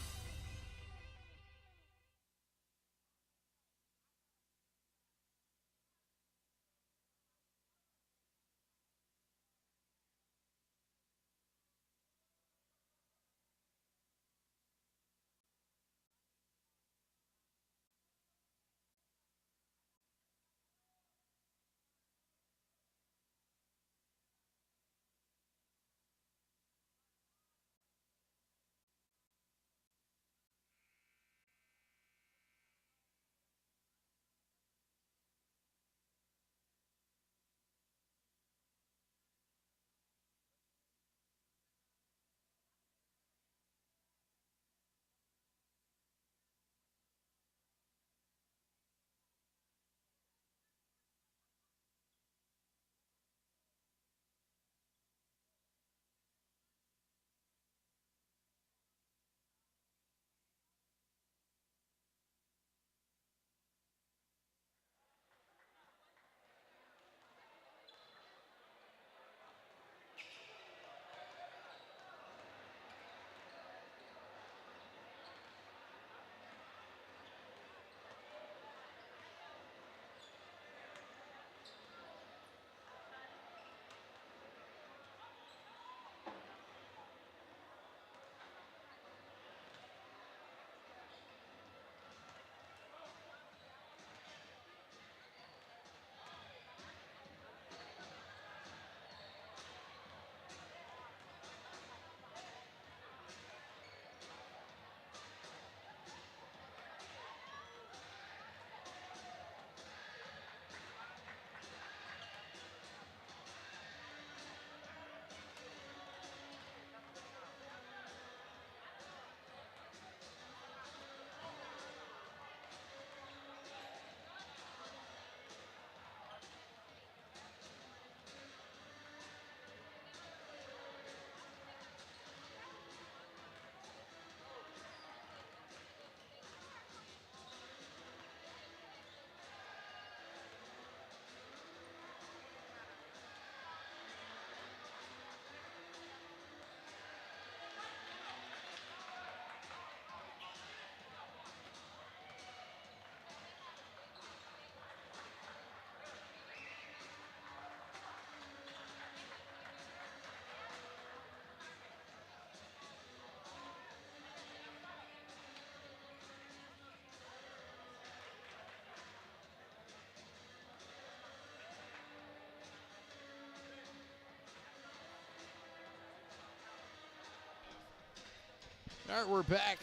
All right, we're back.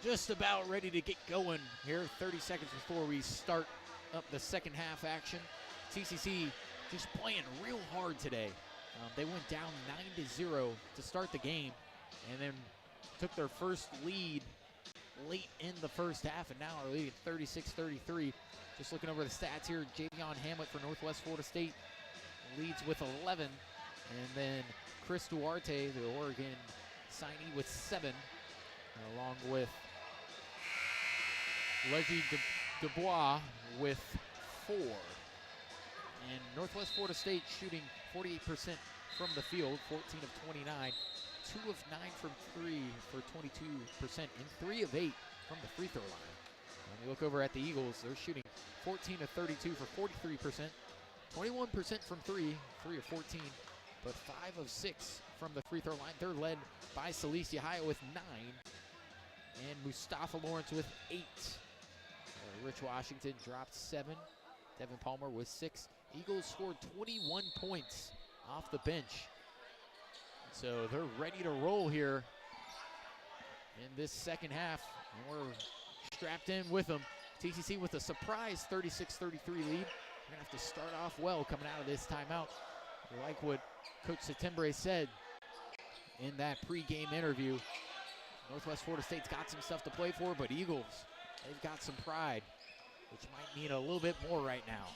Just about ready to get going here. 30 seconds before we start up the second half action. TCC just playing real hard today. They went down 9-0 to start the game and then took their first lead late in the first half and now are leading 36-33. Just looking over the stats here, Javion Hamlet for Northwest Florida State leads with 11. And then Chris Duarte, the Oregon signee, with 7, along with Leggy Dubois with 4. And Northwest Florida State shooting 48% from the field, 14 of 29, 2 of 9 from 3 for 22%, and 3 of 8 from the free throw line. When you look over at the Eagles, they're shooting 14 of 32 for 43%, 21% from 3, 3 of 14, but 5 of 6 from the free throw line. They're led by Cilicia Haya with 9, and Mustafa Lawrence with 8. Rich Washington dropped 7. Devin Palmer with 6. Eagles scored 21 points off the bench. So they're ready to roll here in this second half. And we're strapped in with them. TCC with a surprise 36-33 lead. We're going to have to start off well coming out of this timeout. I like what Coach Settembre said in that pregame interview. Northwest Florida State's got some stuff to play for, but Eagles, they've got some pride, which might mean a little bit more right now.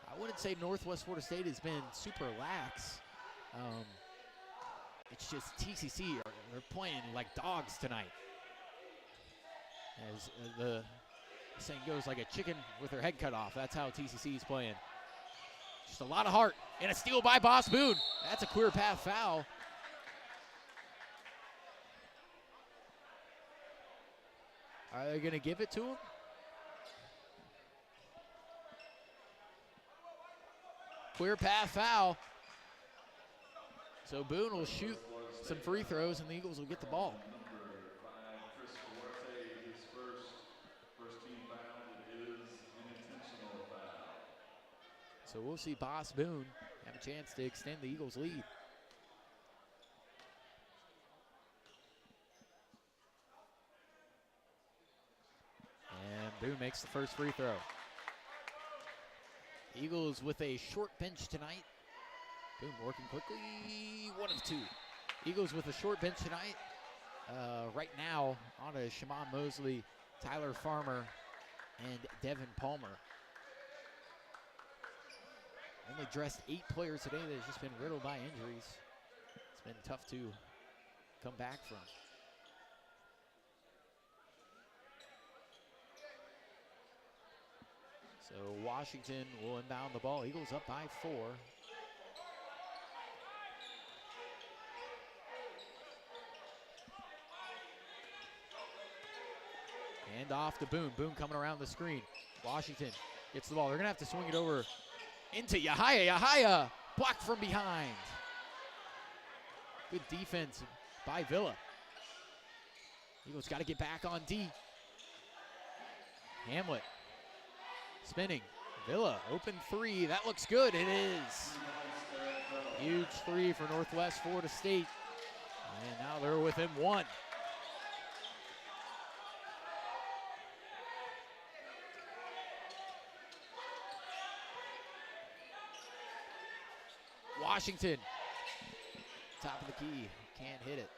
I wouldn't say Northwest Florida State has been super lax. It's just TCC, they're playing like dogs tonight. As the saying goes, like a chicken with their head cut off. That's how TCC is playing. Just a lot of heart. And a steal by Boss Boone. That's a clear path foul. Are they going to give it to him? Clear path foul. So Boone will shoot some free throws, and the Eagles will get the ball. So we'll see Boss Boone have a chance to extend the Eagles' lead. And Boone makes the first free throw. Eagles with a short bench tonight. Boone working quickly, 1 of 2. Eagles with a short bench tonight. Right now, on to Shimon Mosley, Tyler Farmer, and Devin Palmer. Only dressed 8 players today that has just been riddled by injuries. It's been tough to come back from. So Washington will inbound the ball. Eagles up by 4. And off to Boone. Boone coming around the screen. Washington gets the ball. They're going to have to swing it over into Yahaya. Yahaya blocked from behind. Good defense by Villa. Eagles got to get back on D. Hamlet spinning. Villa, open 3. That looks good. It is. Huge 3 for Northwest Florida State. And now they're within 1. Washington, top of the key, can't hit it.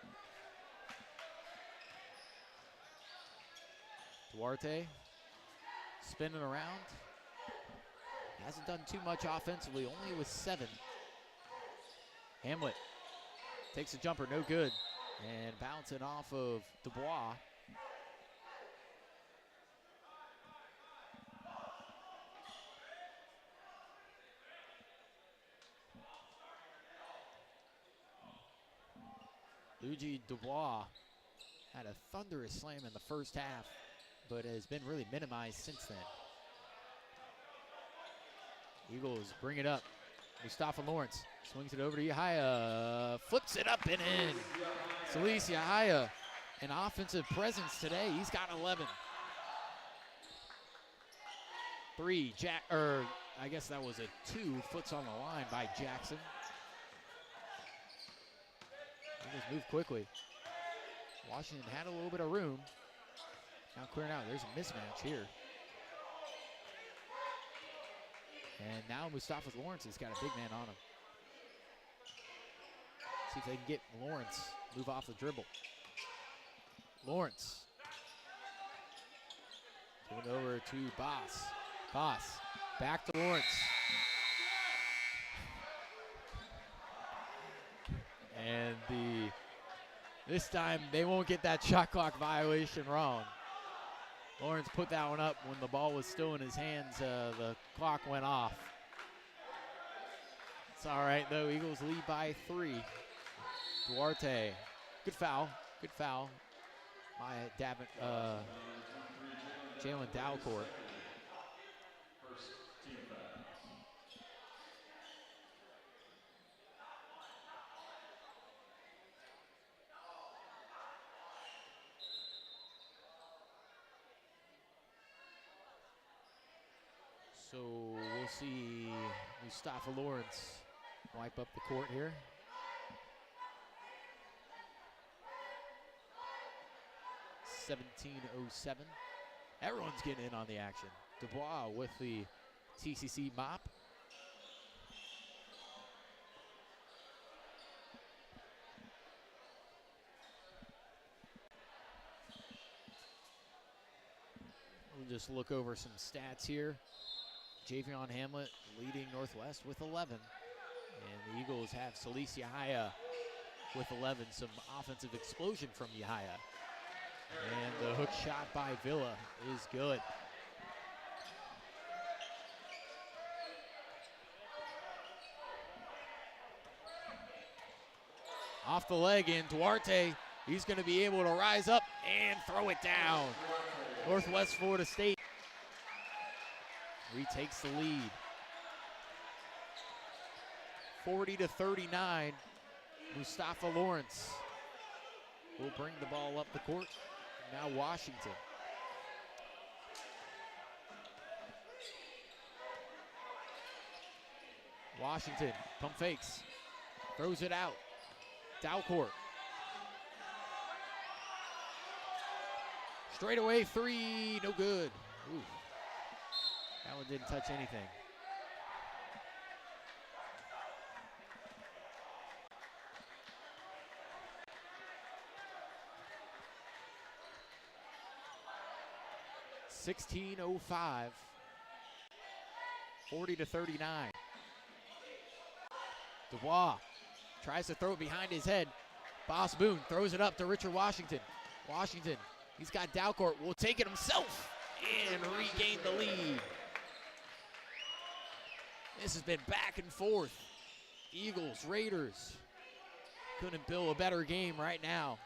Duarte, spinning around. Hasn't done too much offensively, only with 7. Hamlet takes a jumper, no good. And bouncing off of Dubois. Luigi Dubois had a thunderous slam in the first half, but has been really minimized since then. Eagles bring it up. Mustafa Lawrence swings it over to Yahaya, flips it up and in. Cilicia Yahaya, an offensive presence today. He's got 11. 3, I guess that was a 2, foots on the line by Jackson. Eagles move quickly. Washington had a little bit of room. Now clearing out. There's a mismatch here. And now Mustafa Lawrence has got a big man on him. See if they can get Lawrence move off the dribble. Lawrence. Giving it over to Boss. Boss. Back to Lawrence. And this time they won't get that shot clock violation wrong. Lawrence put that one up when the ball was still in his hands. The clock went off. It's all right, though. Eagles lead by 3. Duarte. Good foul. Good foul. Jalen Dalcourt. First team foul. So we'll see Mustafa Lawrence wipe up the court here. .17:07. Everyone's getting in on the action. Dubois with the TCC mop. We'll just look over some stats here. Javion Hamlet leading Northwest with 11. And the Eagles have Salisi Yahaya with 11. Some offensive explosion from Yahaya. And the hook shot by Villa is good. Off the leg in Duarte. He's going to be able to rise up and throw it down. Northwest Florida State retakes the lead. 40-39. Mustafa Lawrence will bring the ball up the court. Now Washington. Washington, pump fakes, throws it out. Dalcourt. Straight away 3, no good. Ooh. That one didn't touch anything. .16:05. 40-39. Dubois tries to throw it behind his head. Boss Boone throws it up to Richard Washington. Washington, he's got Dalcourt, will take it himself and regain the lead. This has been back and forth. Eagles, Raiders couldn't build a better game right now.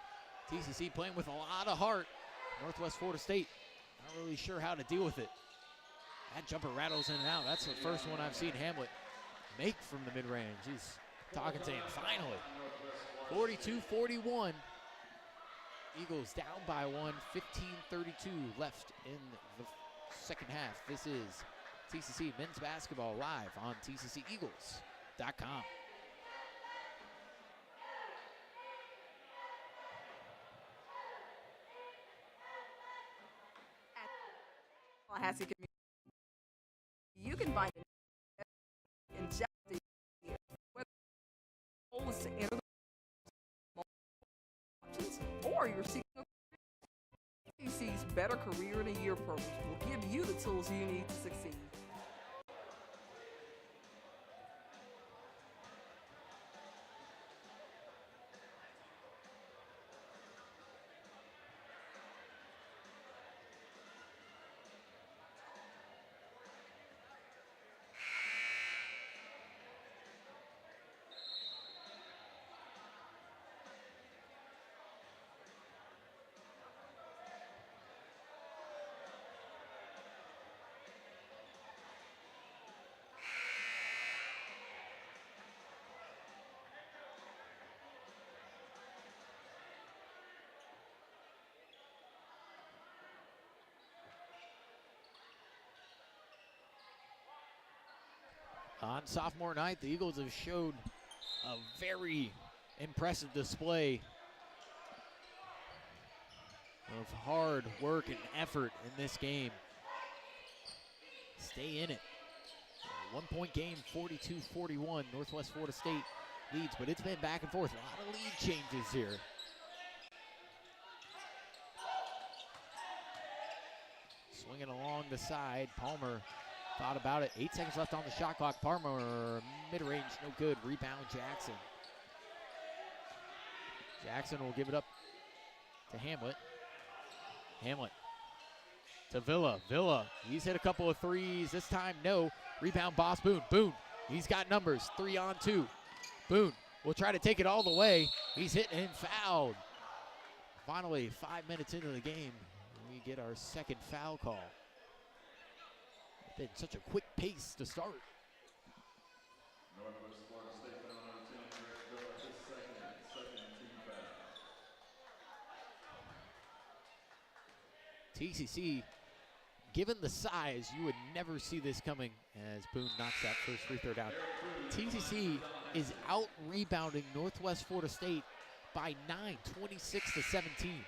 TCC playing with a lot of heart. Northwest Florida State not really sure how to deal with it. That jumper rattles in and out. That's the first one I've seen Hamlet make from the mid-range. He's talking to him finally. 42-41. Eagles down by 1, 15:32 left in the second half. This is TCC Men's Basketball live on TCCEagles.com. Tallahassee community. You can find it in Jeopardy, whether the goal is to enter the options or you're seeking a TCC's Better Career in a Year program will give you the tools you need to succeed. On sophomore night, the Eagles have showed a very impressive display of hard work and effort in this game. Stay in it. 1-point game, 42-41. Northwest Florida State leads, but it's been back and forth. A lot of lead changes here. Swinging along the side. Palmer thought about it. 8 seconds left on the shot clock. Palmer, mid-range, no good. Rebound, Jackson. Jackson will give it up to Hamlet. Hamlet to Villa. Villa, he's hit a couple of threes. This time, no. Rebound, Boss Boone. Boone, he's got numbers. 3-on-2. Boone will try to take it all the way. He's hit and fouled. Finally, 5 minutes into the game, we get our second foul call. It's been such a quick pace to start. Northwest Florida State foul number 10, Greg Villa, his second team foul. TCC, given the size, you would never see this coming as Boone knocks that first free throw down. TCC is out-rebounding Northwest Florida State by 9, 26-17.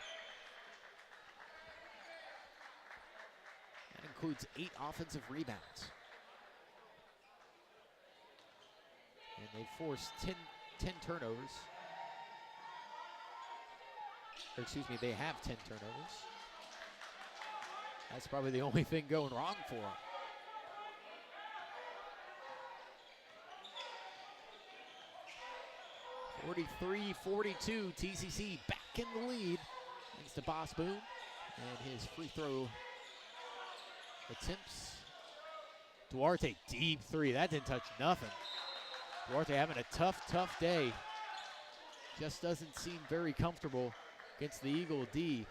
That includes 8 offensive rebounds. And they forced 10 turnovers. Or excuse me, they have 10 turnovers. That's probably the only thing going wrong for them. (43-42), TCC back in the lead thanks to Boss Boone and his free throw attempts. Duarte, deep three. That didn't touch nothing. Duarte having a tough day. Just doesn't seem very comfortable against the Eagle D.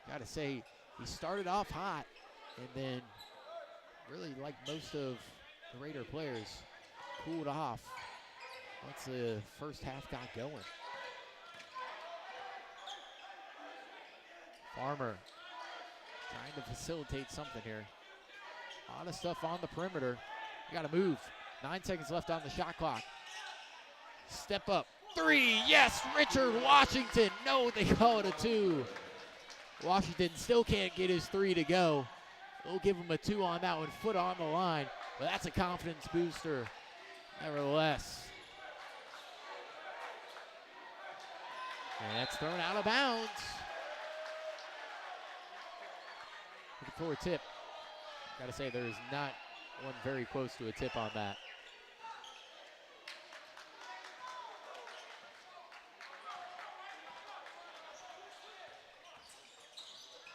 Gotta say, he started off hot and then really, like most of the Raider players, cooled off once the first half got going. Farmer trying to facilitate something here. A lot of stuff on the perimeter. You gotta move. 9 seconds left on the shot clock. Step up. 3, yes, Richard Washington. No, they call it a 2. Washington still can't get his 3 to go. They'll give him a 2 on that one, foot on the line. But that's a confidence booster, nevertheless. And that's thrown out of bounds. Looking for a tip. Gotta say, there is not one very close to a tip on that.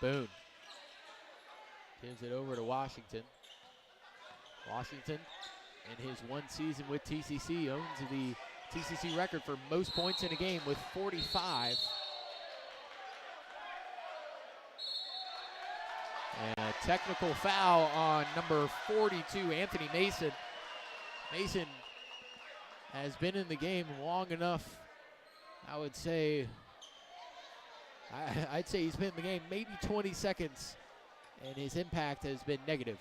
Boone gives it over to Washington. Washington, in his one season with TCC, owns the TCC record for most points in a game with 45. And a technical foul on number 42, Anthony Mason. Mason has been in the game long enough, I would say. I'd say he's been in the game maybe 20 seconds, and his impact has been negative.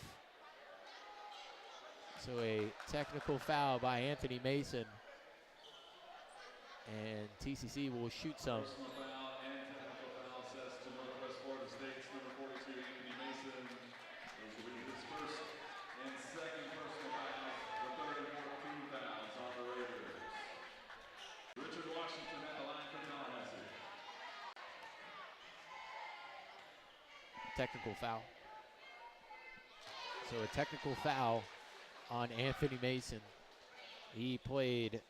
So a technical foul by Anthony Mason, and TCC will shoot some. Personal foul and technical foul assessed to Northwest Florida State's number 42, Anthony Mason. Those will be his first and second personal fouls, the third and fourth team fouls on the Raiders. Richard Washington at the line for Tallahassee. Technical foul. So a technical foul on Anthony Mason. He played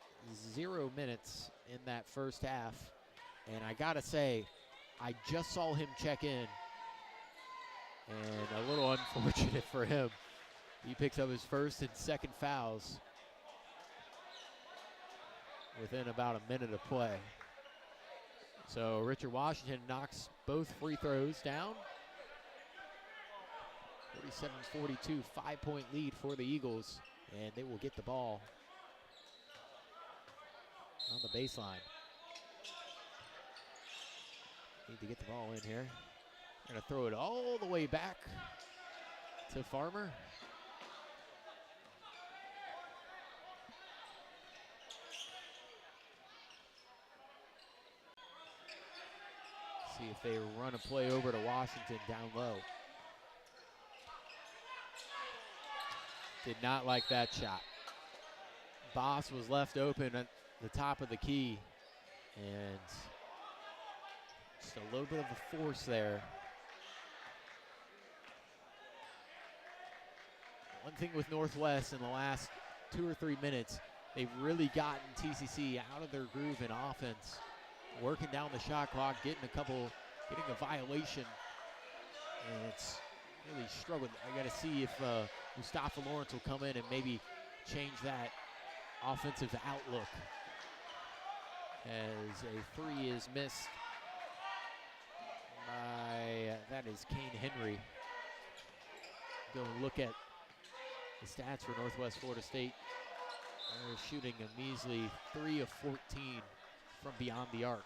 0 minutes in that first half, and I gotta say, I just saw him check in, and a little unfortunate for him. He picks up his first and second fouls within about a minute of play. So Richard Washington knocks both free throws down. 47-42, 5-point lead for the Eagles, and they will get the ball on the baseline. Need to get the ball in here. They're gonna throw it all the way back to Farmer. See if they run a play over to Washington down low. Did not like that shot. Boss was left open at the top of the key, and just a little bit of a force there. One thing with Northwest in the last 2 or 3 minutes, they've really gotten TCC out of their groove in offense, working down the shot clock, getting a violation, and it's really struggled. I got to see if Mustafa Lawrence will come in and maybe change that offensive outlook, as a 3 is missed by, that is Kane Henry. Go look at the stats for Northwest Florida State. They're shooting a measly 3 of 14 from beyond the arc.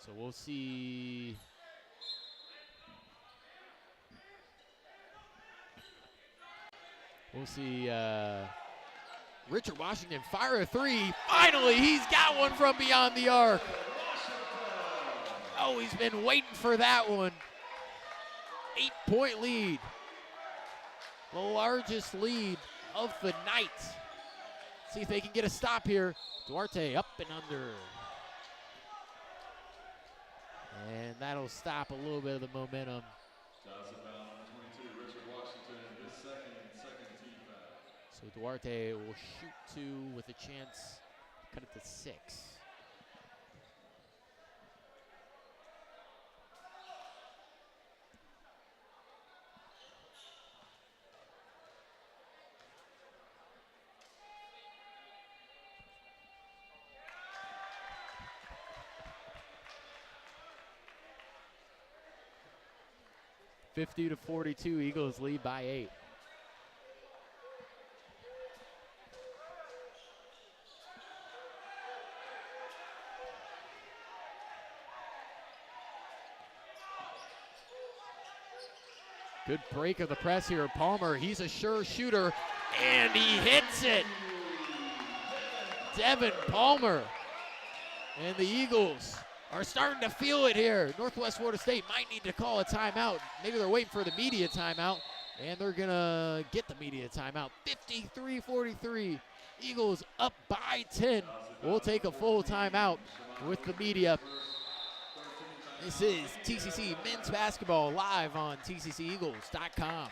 So we'll see. Richard Washington fire a 3. Finally, he's got one from beyond the arc. Oh, he's been waiting for that one. 8-point lead. The largest lead of the night. See if they can get a stop here. Duarte up and under. And that'll stop a little bit of the momentum. Johnson foul number 22, Richard Washington, his second team foul. So Duarte will shoot 2 with a chance to cut it to 6. (50-42), Eagles lead by 8. Good break of the press here. Palmer, he's a sure shooter, and he hits it. Devin Palmer. And the Eagles are starting to feel it here. Northwest Florida State might need to call a timeout. Maybe they're waiting for the media timeout, and they're going to get the media timeout. 53-43. Eagles up by 10. We'll take a full timeout with the media. This is TCC Men's Basketball live on TCCEagles.com.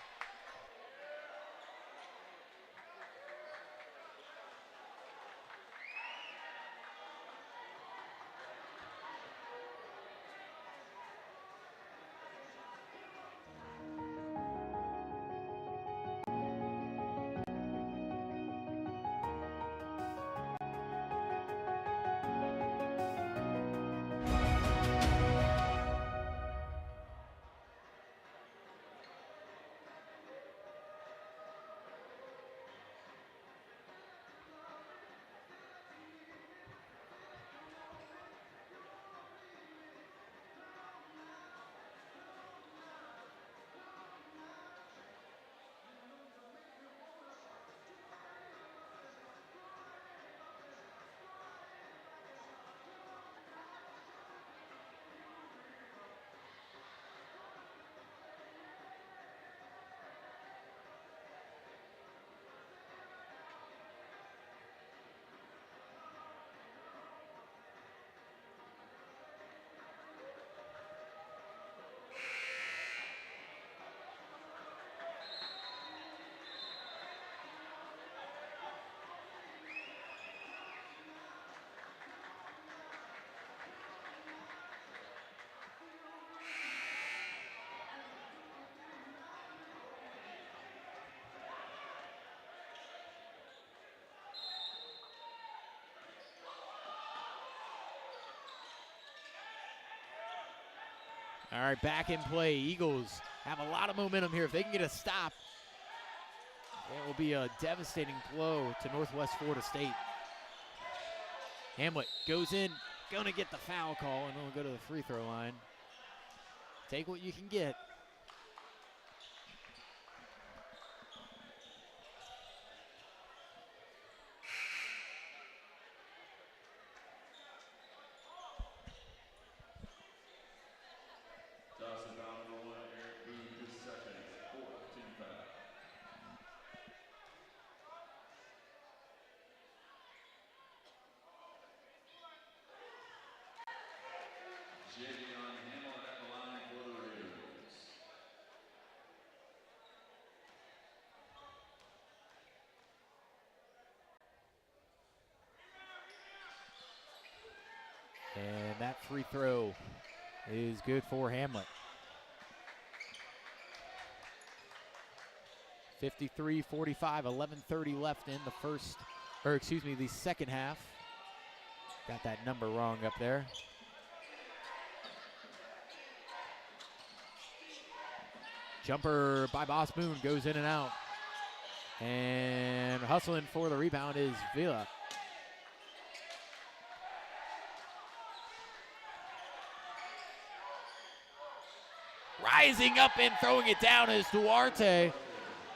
All right, back in play. Eagles have a lot of momentum here. If they can get a stop, it will be a devastating blow to Northwest Florida State. Hamlet goes in, going to get the foul call, and we'll go to the free throw line. Take what you can get. Javion Hamlin at the line for the Raiders. And that free throw is good for Hamlet. 53-45, 11:30 left in the second half. Got that number wrong up there. Jumper by Boss Moon goes in and out. And hustling for the rebound is Villa. Rising up and throwing it down is Duarte.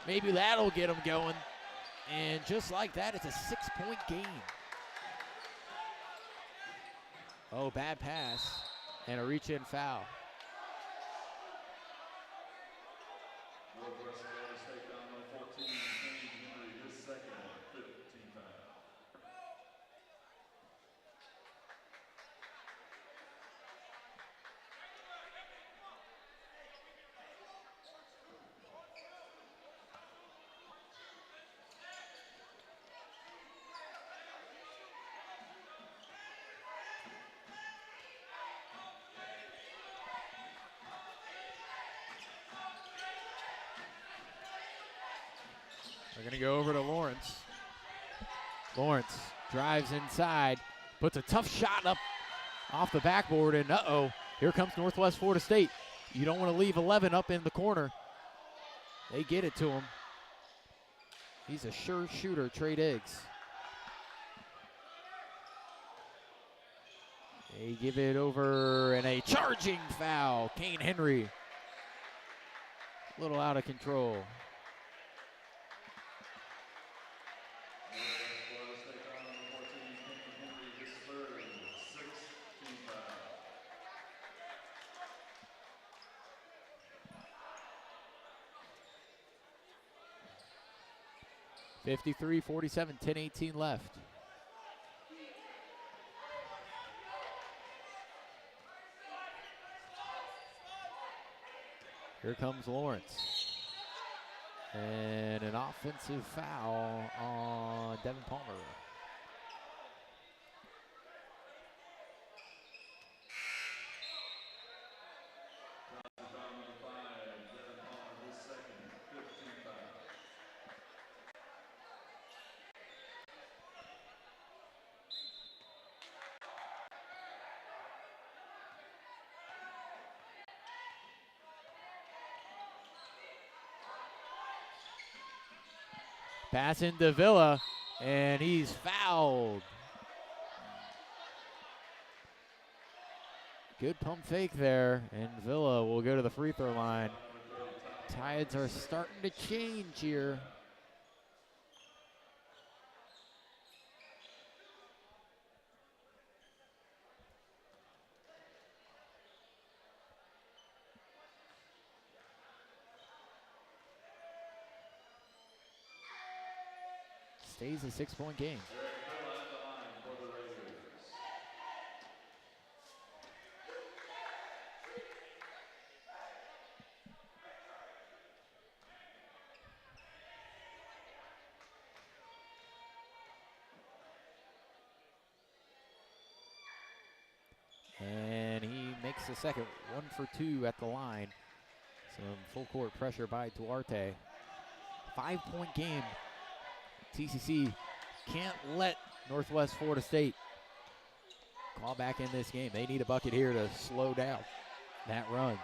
Maybe that'll get him going. And just like that, it's a 6-point game. Oh, bad pass and a reach-in foul. Northwest Florida State down by 14. Kane Henry, his second 15 foul. We're going to go over to Lawrence. Lawrence drives inside, puts a tough shot up off the backboard, and here comes Northwest Florida State. You don't want to leave 11 up in the corner. They get it to him. He's a sure shooter, Trey Diggs. They give it over, and a charging foul. Kane Henry, a little out of control. Florida State down by 14. Kane Henry, his third 16 foul. 53-47, 10:18 left. Here comes Lawrence. And an offensive foul on Devin Palmer. Down number 5, Devin Palmer, his second 15 foul. Pass into Villa, and he's fouled. Good pump fake there, and Villa will go to the free throw line. Tides are starting to change here. Stays a 6-point game. Villa at the line for the Raiders. And he makes the second, 1 for 2 at the line. Some full court pressure by Duarte. 5-point game. TCC can't let Northwest Florida State call back in this game. They need a bucket here to slow down that run.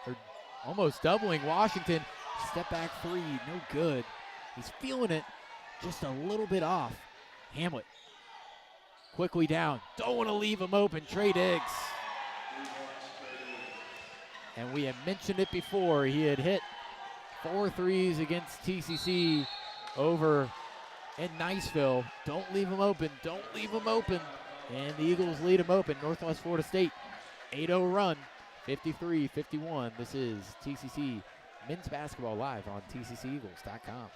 They're almost doubling Washington. Step back three, no good. He's feeling it, just a little bit off. Hamlet quickly down. Don't want to leave him open. Trey Diggs. And we had mentioned it before. He had hit 4 threes against TCC over in Niceville. Don't leave him open. Don't leave him open. And the Eagles lead him open. Northwest Florida State, 8-0 run, 53-51. This is TCC Men's Basketball live on tcceagles.com.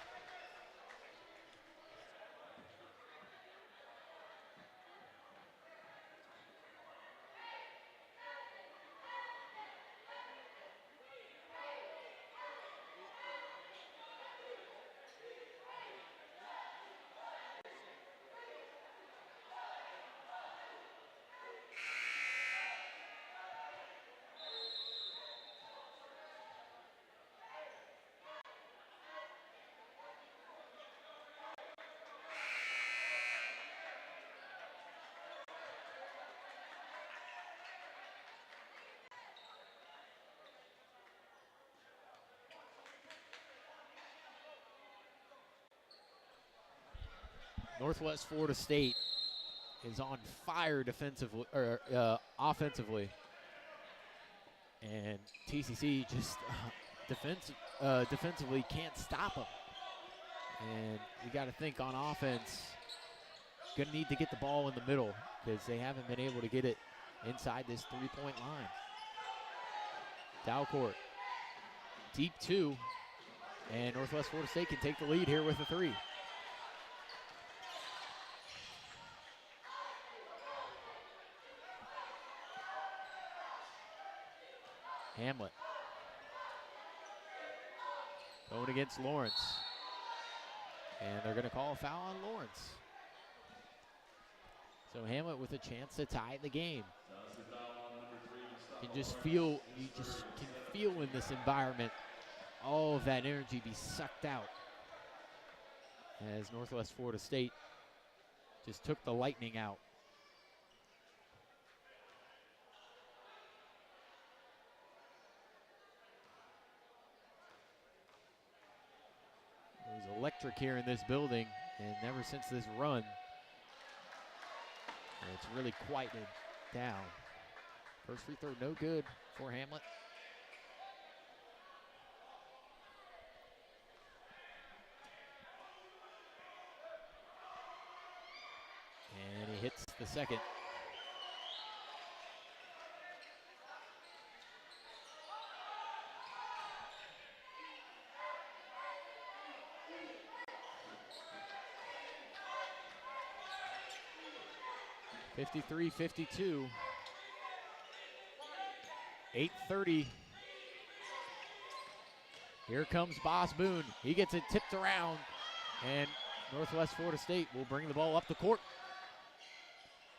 Northwest Florida State is on fire defensively or offensively, and TCC just defensively can't stop them. And you got to think on offense, going to need to get the ball in the middle because they haven't been able to get it inside this three-point line. Dalcourt, deep two, and Northwest Florida State can take the lead here with a three. Hamlet going against Lawrence. And they're going to call a foul on Lawrence. So Hamlet with a chance to tie the game. You just feel in this environment all of that energy be sucked out as Northwest Florida State just took the lightning out. It was electric here in this building, and ever since this run, it's really quieted down. First free throw, no good for Hamlet. And he hits the second. (53-52). 8:30. Here comes Boss Boone. He gets it tipped around, and Northwest Florida State will bring the ball up the court.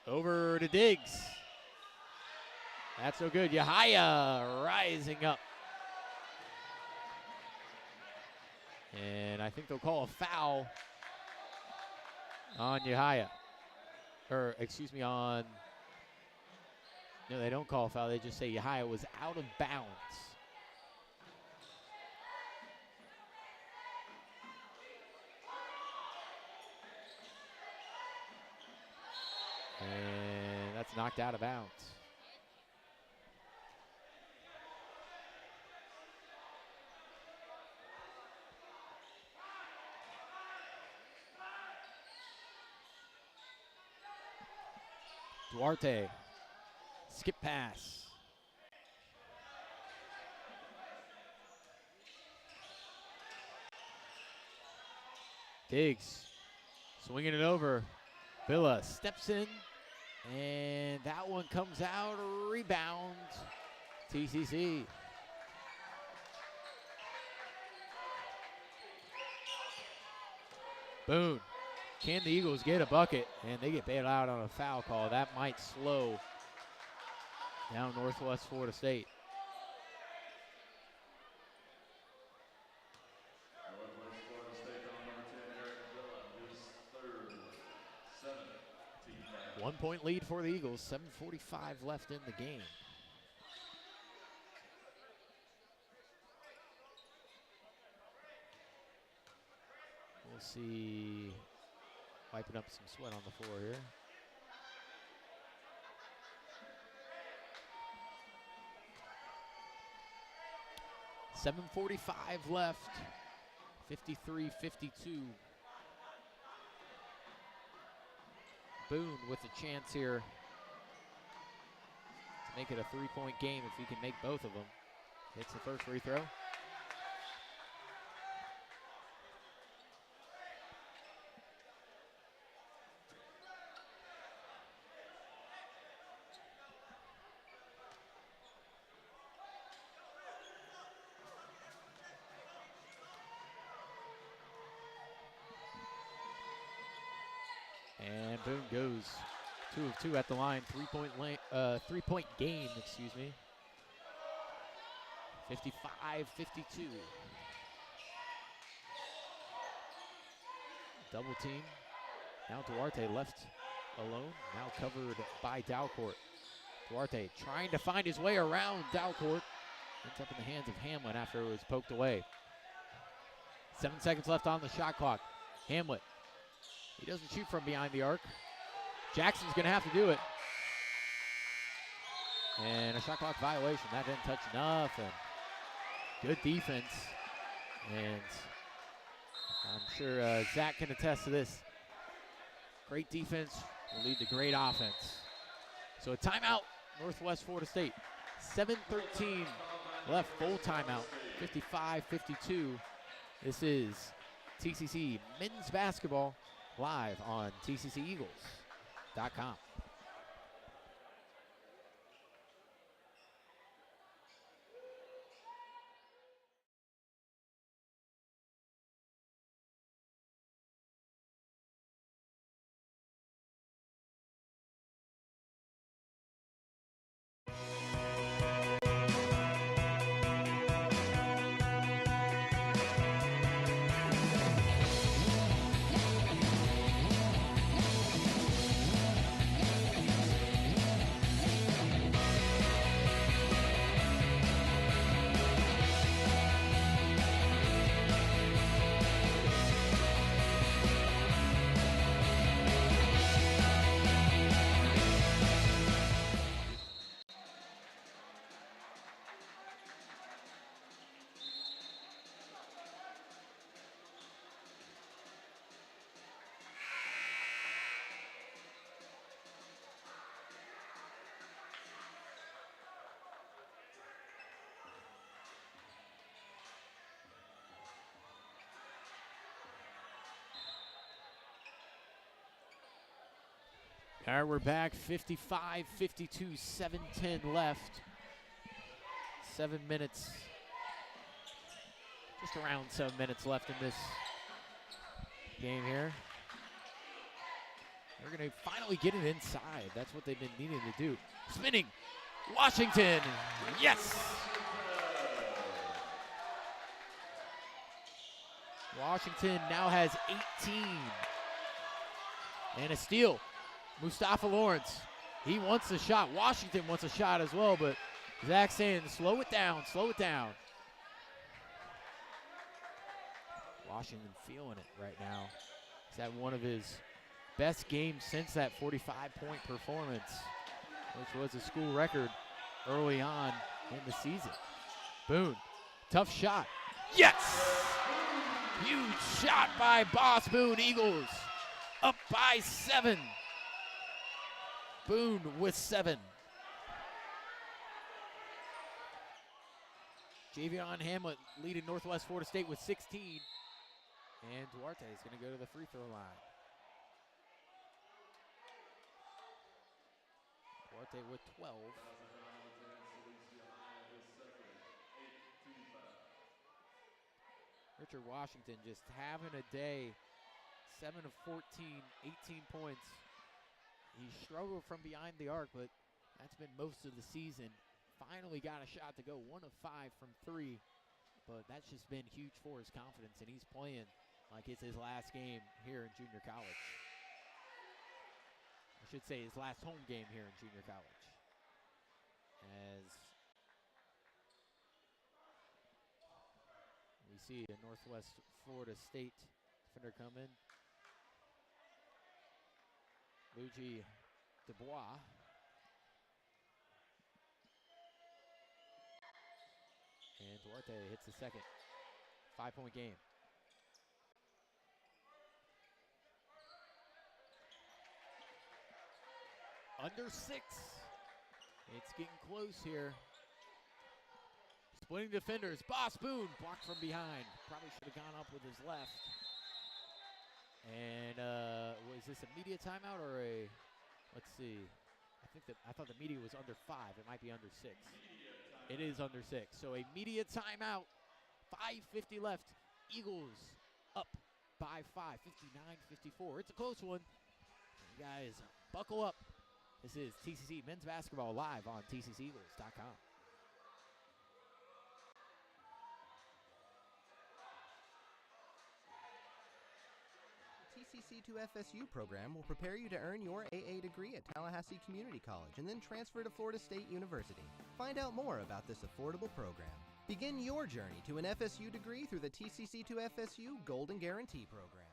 Over to Diggs. That's so good. Yahaya rising up. And I think they'll call a foul on Yahaya. Or, excuse me, on... No, they don't call a foul. They just say Yahaya was out of bounds. And that's knocked out of bounds. Duarte. Skip pass. Diggs swinging it over. Villa steps in, and that one comes out. Rebound, TCC. Boone. Can the Eagles get a bucket? And they get bailed out on a foul call. That might slow down Northwest Florida State. Northwest Florida State on number 10, Eric Villa, his third, 7 team foul. 1 point lead for the Eagles, 7:45 left in the game. We'll see, wiping up some sweat on the floor here. .45 left, 53-52. Boone with a chance here to make it a 3-point game if he can make both of them. Hits the first free throw. And Boone goes 2 of 2 at the line. 3-point game, excuse me. 55-52. Double team. Now Duarte left alone. Now covered by Dalcourt. Duarte trying to find his way around Dalcourt. Ends up in the hands of Hamlet after it was poked away. 7 seconds left on the shot clock. Hamlet He doesn't shoot from behind the arc. Jackson's going to have to do it. And a shot clock violation. That didn't touch enough. And good defense. And I'm sure Zach can attest to this. Great defense will lead to great offense. So a timeout, Northwest Florida State. 7:13 left, full timeout, 55-52. This is TCC men's basketball live on TCCEagles.com. All right, we're back. 55-52, 7:10 left. 7 minutes, just around 7 minutes left in this game here. They're going to finally get it inside. That's what they've been needing to do. Spinning, Washington, yes! Washington now has 18. And a steal. Mustafa Lawrence, he wants a shot. Washington wants a shot as well, but Zach saying, slow it down, slow it down. Washington feeling it right now. He's had one of his best games since that 45-point performance, which was a school record early on in the season. Boone, tough shot. Yes! Huge shot by Boss Boone. Eagles up by 7. Boone with 7. Javion Hamlet leading Northwest Florida State with 16. And Duarte is going to go to the free throw line. Duarte with 12. Richard Washington just having a day. 7 of 14, 18 points. He struggled from behind the arc, but that's been most of the season. Finally got a shot to go, 1 of 5 from 3. But that's just been huge for his confidence, and he's playing like it's his last game here in junior college. I should say his last home game here in junior college. As we see a Northwest Florida State defender come in. Luigi Dubois. And Duarte hits the second. 5-point game. Under 6. It's getting close here. Splitting defenders. Boss Boone blocked from behind. Probably should have gone up with his left. And was this a media timeout or a? Let's see. I thought the media was under 5. It might be under 6. It is under 6. So a media timeout. 5:50 left. Eagles up by 5. 59-54. It's a close one. You guys buckle up. This is TCC men's basketball live on TCCEagles.com. TCC2FSU program will prepare you to earn your AA degree at Tallahassee Community College and then transfer to Florida State University. Find out more about this affordable program. Begin your journey to an FSU degree through the TCC2FSU Golden Guarantee program.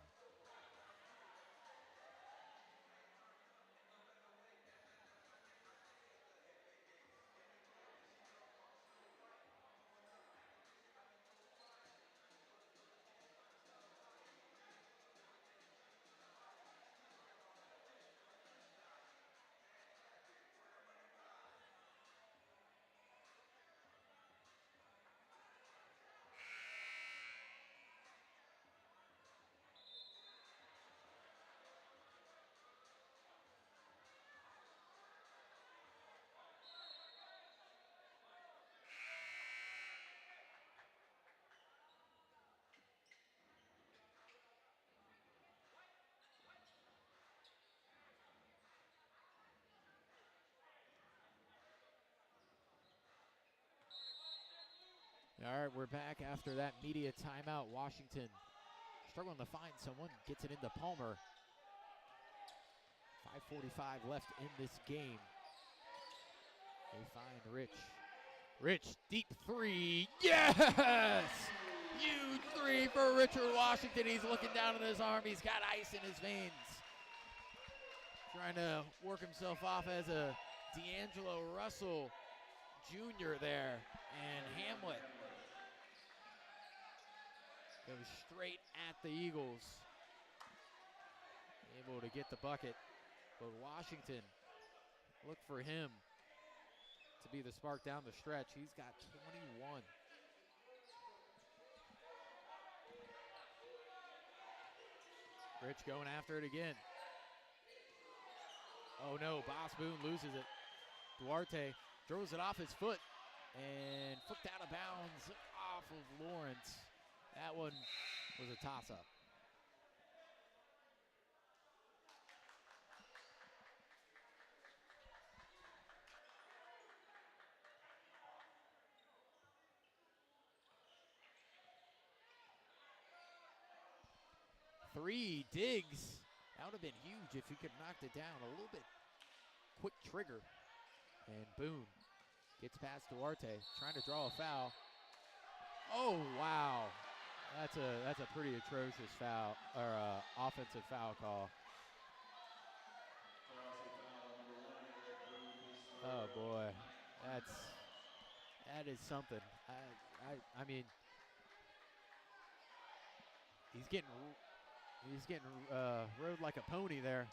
All right, we're back after that media timeout. Washington struggling to find someone, gets it into Palmer. 5:45 left in this game. They find Rich. Rich, deep three. Yes! Huge three for Richard Washington. He's looking down at his arm. He's got ice in his veins. Trying to work himself off as a D'Angelo Russell Jr. there. And Hamlet goes straight at the Eagles. Able to get the bucket. But Washington, look for him to be the spark down the stretch. He's got 21. Rich going after it again. Oh no, Boss Boone loses it. Duarte throws it off his foot and flicked out of bounds off of Lawrence. That one was a toss-up. Three, Diggs. That would have been huge if he could have knocked it down. A little bit quick trigger. And Boone gets past Duarte, trying to draw a foul. Oh, wow. That's a pretty atrocious foul, or offensive foul call. Oh boy, that is something. I mean, he's getting rode like a pony there,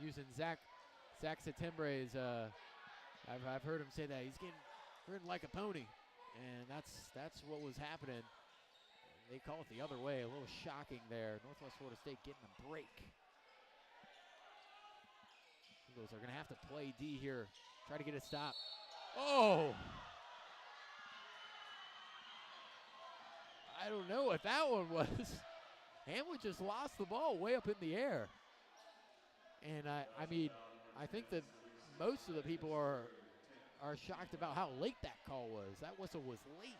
using Zach Setembre's. I've heard him say that he's getting ridden like a pony, and that's what was happening. They call it the other way. A little shocking there. Northwest Florida State getting a break. Eagles are going to have to play D here. Try to get a stop. Oh! I don't know what that one was. Hamlet just lost the ball way up in the air. And I mean, I think that most of the people are shocked about how late that call was. That whistle was late.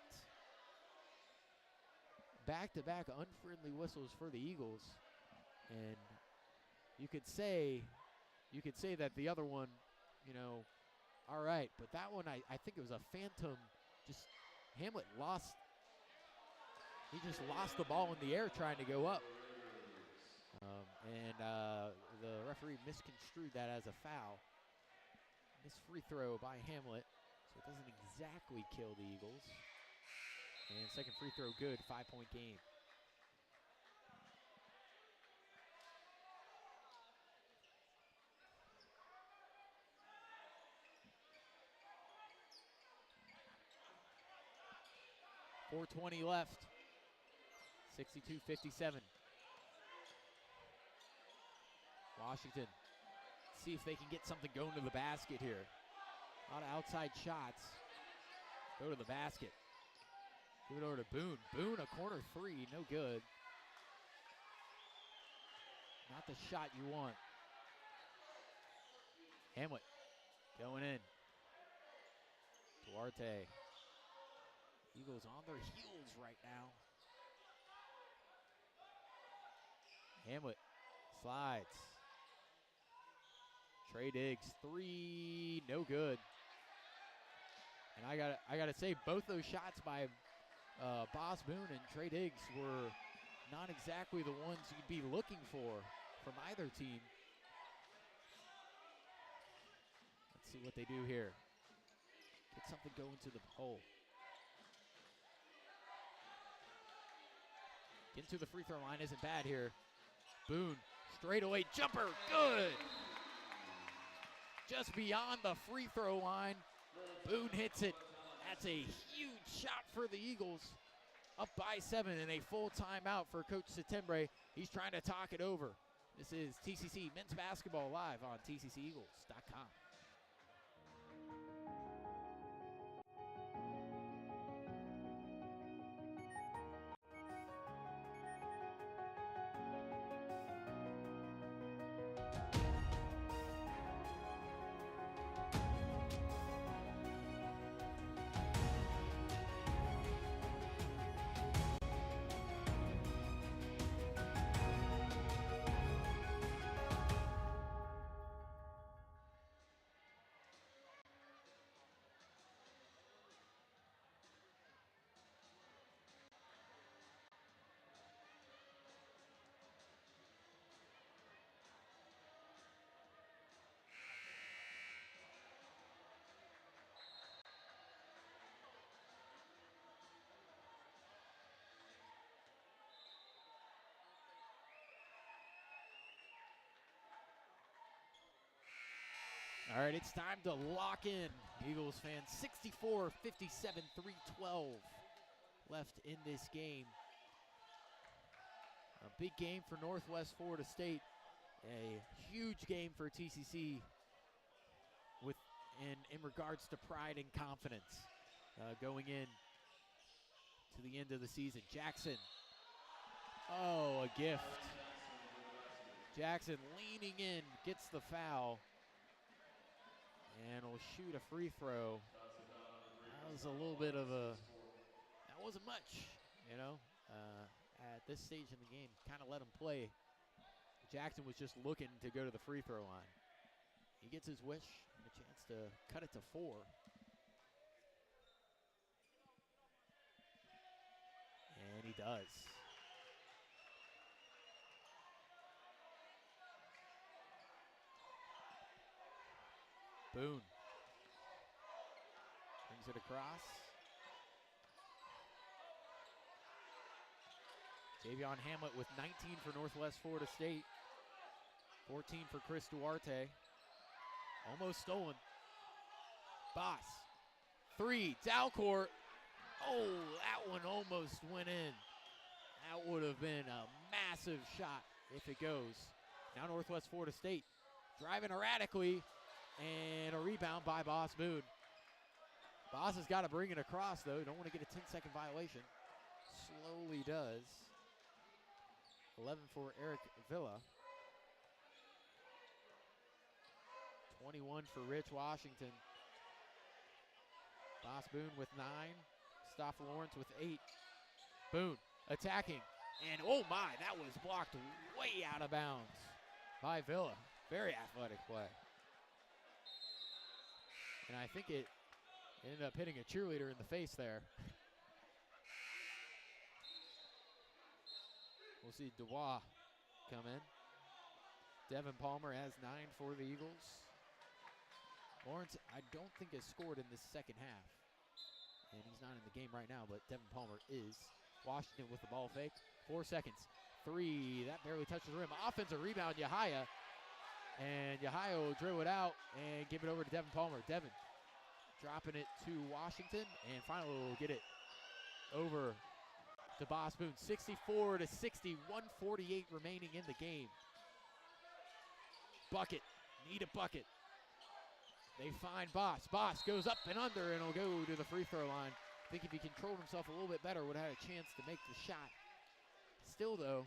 Back-to-back unfriendly whistles for the Eagles. And you could say that the other one, you know, all right. But that one, I think it was a phantom. Just Hamlet lost. He just lost the ball in the air trying to go up. And the referee misconstrued that as a foul. Missed free throw by Hamlet. So it doesn't exactly kill the Eagles. And second free throw good, 5-point game. .420 left. 62-57. Washington, see if they can get something going to the basket here. A lot of outside shots. Go to the basket. Give it over to Boone. Boone, a corner three, no good. Not the shot you want. Hamlet going in. Duarte. Eagles on their heels right now. Hamlet slides. Trey Diggs, three, no good. And I gotta say, both those shots by Boss Boone and Trey Diggs were not exactly the ones you'd be looking for from either team. Let's see what they do here. Get something going to the hole. Getting to the free throw line isn't bad here. Boone, straightaway jumper, good. Just beyond the free throw line, Boone hits it. That's a huge shot for the Eagles. Up by 7 and a full timeout for Coach Setembre. He's trying to talk it over. This is TCC Men's Basketball live on TCCEagles.com. All right, it's time to lock in. Eagles fans, 64-57, 3:12 left in this game. A big game for Northwest Florida State. A huge game for TCC in regards to pride and confidence going in to the end of the season. Jackson. Oh, a gift. Jackson leaning in, gets the foul, and will shoot a free throw. That was a little bit of that wasn't much, you know. At this stage in the game, kind of let him play. Jackson was just looking to go to the free throw line. He gets his wish and a chance to cut it to 4. And he does. Boone brings it across. Javion Hamlet with 19 for Northwest Florida State. 14 for Chris Duarte. Almost stolen. Boss. 3, Dalcourt. Oh, that one almost went in. That would have been a massive shot if it goes. Now Northwest Florida State driving erratically, and a rebound by Boss Boone. Boss has got to bring it across, though. Don't want to get a 10-second violation. Slowly does. 11 for Eric Villa. 21 for Rich Washington. Boss Boone with 9. Stoffer Lawrence with 8. Boone attacking. And oh my, that was blocked way out of bounds by Villa. Very athletic play. And I think it ended up hitting a cheerleader in the face there. We'll see Dubois come in. Devin Palmer has 9 for the Eagles. Lawrence, I don't think has scored in this second half. And he's not in the game right now, but Devin Palmer is. Washington with the ball fake. 4 seconds. 3, that barely touches the rim. Offensive rebound, Yahaya. And Yahaya will dribble it out and give it over to Devin Palmer. Devin dropping it to Washington, and finally will get it over to Boss Boone. 64-60, 1:48 remaining in the game. Bucket, need a bucket. They find Boss. Boss goes up and under, and will go to the free throw line. I think if he controlled himself a little bit better, would have had a chance to make the shot. Still, though,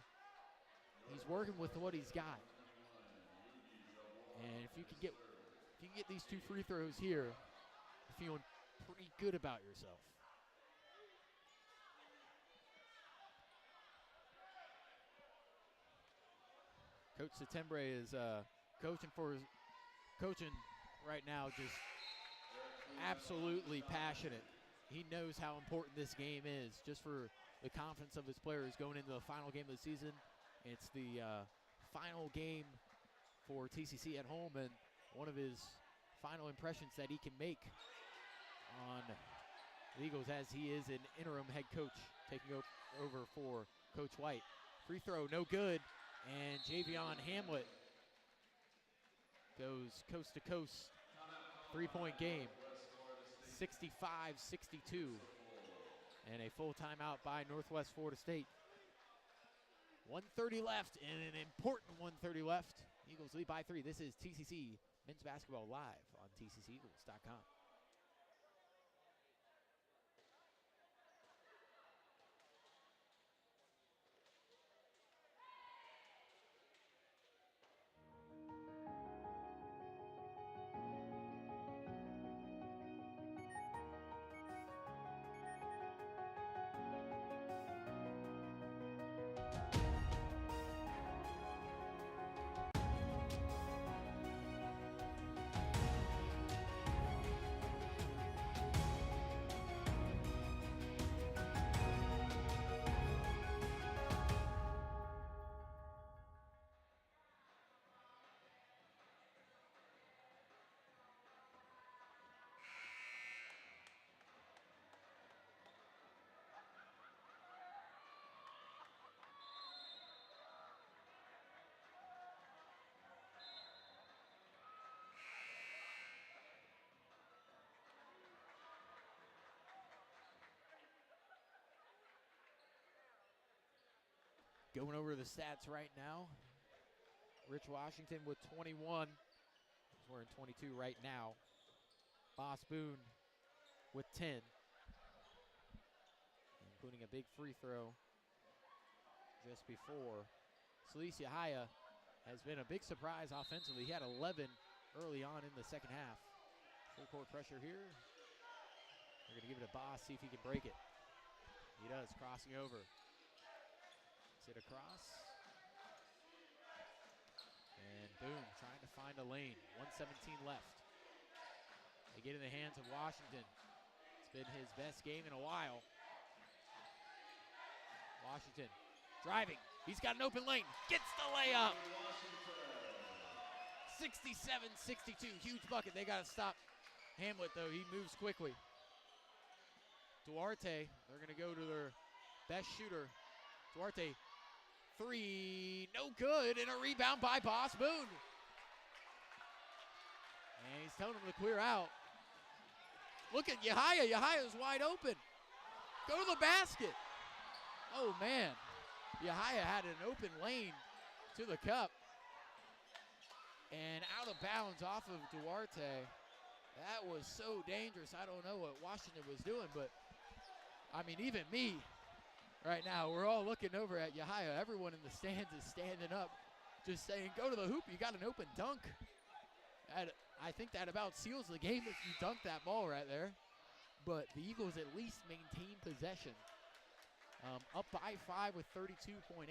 he's working with what he's got. And if you can get these 2 free throws here, you're feeling pretty good about yourself. Coach Settembre is coaching right now, just absolutely passionate. He knows how important this game is, just for the confidence of his players going into the final game of the season. It's the final game for TCC at home, and one of his final impressions that he can make on the Eagles, as he is an interim head coach taking over for Coach White. Free throw, no good, and Javion Hamlet goes coast to coast. 3-point game, 65-62, and a full timeout by Northwest Florida State. 1:30 left, and an important 1:30 left. Eagles lead by 3. This is TCC Men's Basketball live on tcceagles.com. Going over the stats right now. Rich Washington with 21. He's wearing 22 right now. Boss Boone with 10. Including a big free throw just before. Celise Yahaya has been a big surprise offensively. He had 11 early on in the second half. Full court pressure here. They're going to give it to Boss, see if he can break it. He does, crossing over. Sit across. And boom, trying to find a lane. 1:17 left. They get in the hands of Washington. It's been his best game in a while. Washington driving. He's got an open lane. Gets the layup. 67-62. Huge bucket. They got to stop Hamlet, though. He moves quickly. Duarte, they're going to go to their best shooter. Duarte, three, no good, and a rebound by Boss Boone. And he's telling him to clear out. Look at Yahaya. Yahaya's wide open. Go to the basket. Oh, man. Yahaya had an open lane to the cup. And out of bounds off of Duarte. That was so dangerous. I don't know what Washington was doing, but, I mean, even me right now, we're all looking over at Yahaya. Everyone in the stands is standing up, just saying, go to the hoop. You got an open dunk. I think that about seals the game if you dunk that ball right there. But the Eagles at least maintain possession. Up by 5 with 32.8.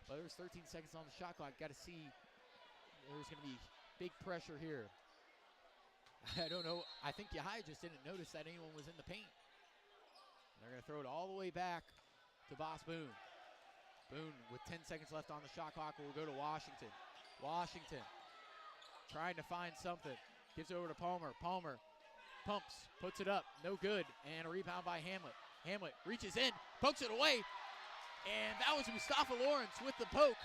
But there's 13 seconds on the shot clock. Got to see there's going to be big pressure here. I don't know. I think Yahaya just didn't notice that anyone was in the paint. They're going to throw it all the way back to Boss Boone. Boone with 10 seconds left on the shot clock will go to Washington. Washington trying to find something. Gives it over to Palmer. Palmer pumps, puts it up. No good. And a rebound by Hamlet. Hamlet reaches in, pokes it away. And that was Mustafa Lawrence with the poke.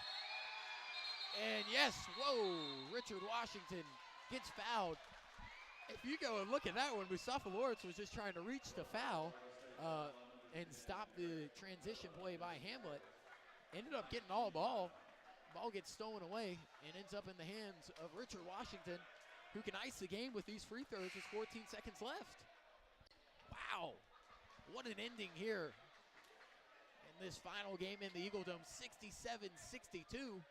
And yes, whoa, Richard Washington gets fouled. If you go and look at that one, Mustafa Lawrence was just trying to reach the foul and stop the transition play by Hamlet. Ended up getting all ball. Ball gets stolen away and ends up in the hands of Richard Washington, who can ice the game with these free throws with 14 seconds left. Wow, what an ending here in this final game in the Eagle Dome, 67-62.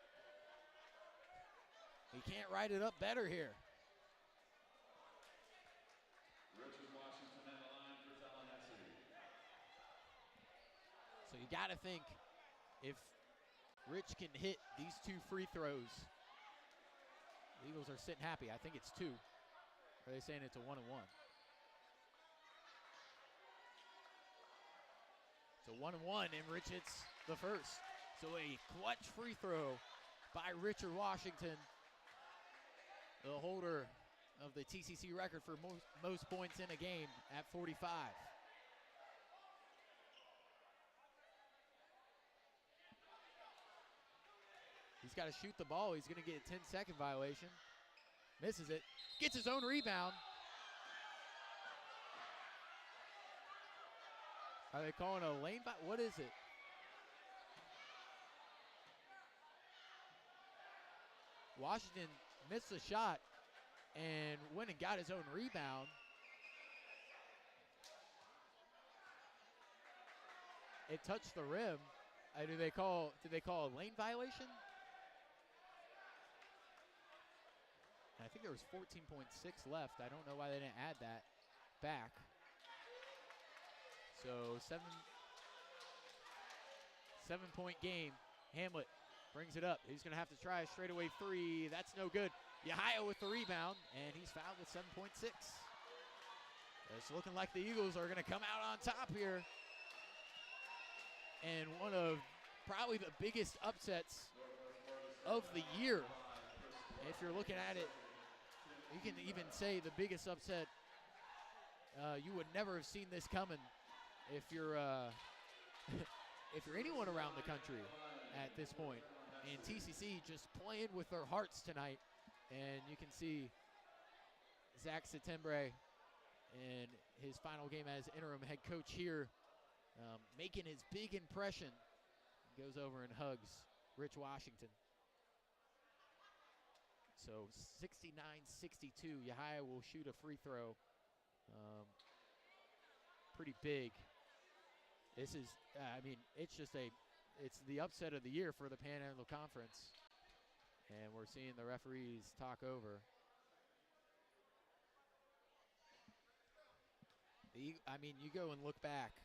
He can't write it up better here. Richard Washington on the line for Tallahassee. So you got to think if Rich can hit these two free throws, the Eagles are sitting happy. I think it's two. Or are they saying it's a 1-1? It's a 1-1, and Rich hits the first. So a clutch free throw by Richard Washington, the holder of the TCC record for most points in a game at 45. He's got to shoot the ball. He's going to get a 10-second violation. Misses it. Gets his own rebound. Are they calling a lane? What is it? Washington missed the shot and went and got his own rebound. It touched the rim. Did they call a lane violation? I think there was 14.6 left. I don't know why they didn't add that back. So 7-point game. Hamlet brings it up. He's going to have to try a straightaway three. That's no good. Yahaya with the rebound, and he's fouled with 7.6. It's looking like the Eagles are going to come out on top here. And one of probably the biggest upsets of the year. If you're looking at it, you can even say the biggest upset. You would never have seen this coming if you're if you're anyone around the country at this point. And TCC just playing with their hearts tonight. And you can see Zach Settembre in his final game as interim head coach here, making his big impression, goes over and hugs Rich Washington. So 69-62, Yahia will shoot a free throw. Pretty big. This is, it's the upset of the year for the Panhandle Conference. And we're seeing the referees talk over. You go and look back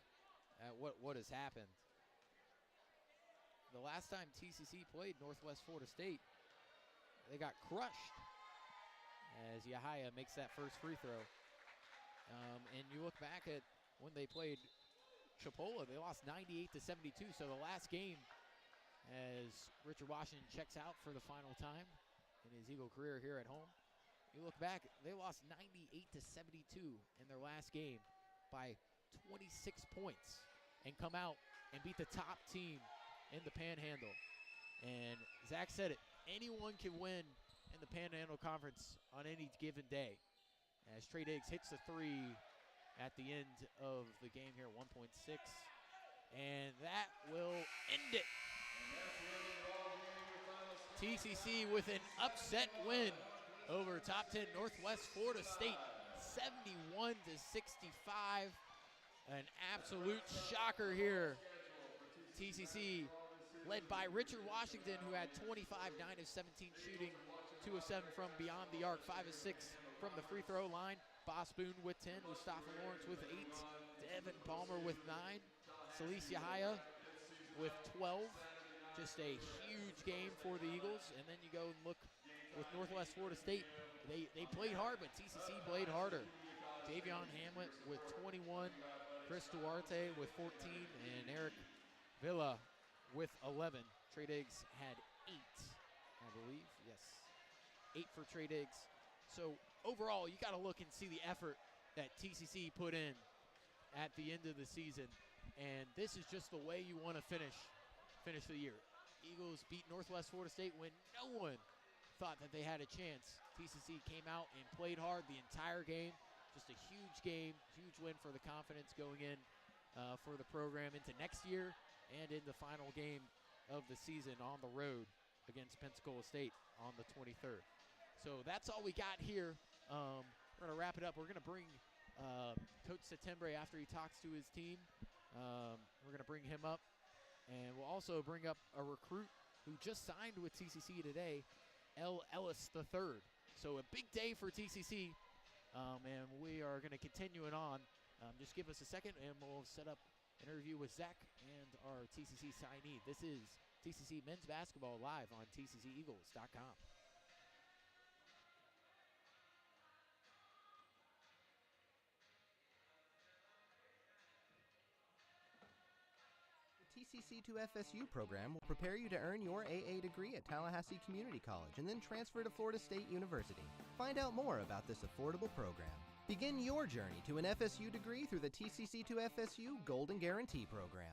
at what has happened. The last time TCC played Northwest Florida State, they got crushed as Yahia makes that first free throw. And you look back at when they played Chipola, they lost 98-72. So the last game, as Richard Washington checks out for the final time in his Eagle career here at home, you look back, they lost 98-72 in their last game by 26 points and come out and beat the top team in the Panhandle. And Zach said it, anyone can win in the Panhandle Conference on any given day. As Trey Diggs hits the three at the end of the game here, 1.6. And that will end it. TCC with an upset win over top 10 Northwest Florida State, 71-65. An absolute shocker here. TCC led by Richard Washington, who had 25, 9 of 17 shooting, 2 of 7 from beyond the arc, 5 of 6 from the free throw line. Boss Boone with 10, Mustafa Lawrence with 8, Devin Palmer with 9, Celise Yahia with 12. Just a huge game for the Eagles. And then you go and look with Northwest Florida State. They played hard, but TCC played harder. Davion Hamlet with 21, Chris Duarte with 14, and Eric Villa with 11. Trey Diggs had 8, I believe. Yes, 8 for Trey Diggs. So overall, you got to look and see the effort that TCC put in at the end of the season. And this is just the way you want to finish the year. Eagles beat Northwest Florida State when no one thought that they had a chance. TCC came out and played hard the entire game. Just a huge game, huge win for the confidence going in for the program into next year and in the final game of the season on the road against Pensacola State on the 23rd. So that's all we got here. We're going to wrap it up. We're going to bring Coach Settembre after he talks to his team. We're going to bring him up. And we'll also bring up a recruit who just signed with TCC today, L. Ellis III. So a big day for TCC, and we are going to continue it on. Just give us a second, and we'll set up an interview with Zach and our TCC signee. This is TCC Men's Basketball live on TCCEagles.com. The TCC2FSU program will prepare you to earn your AA degree at Tallahassee Community College and then transfer to Florida State University. Find out more about this affordable program. Begin your journey to an FSU degree through the TCC2FSU Golden Guarantee Program.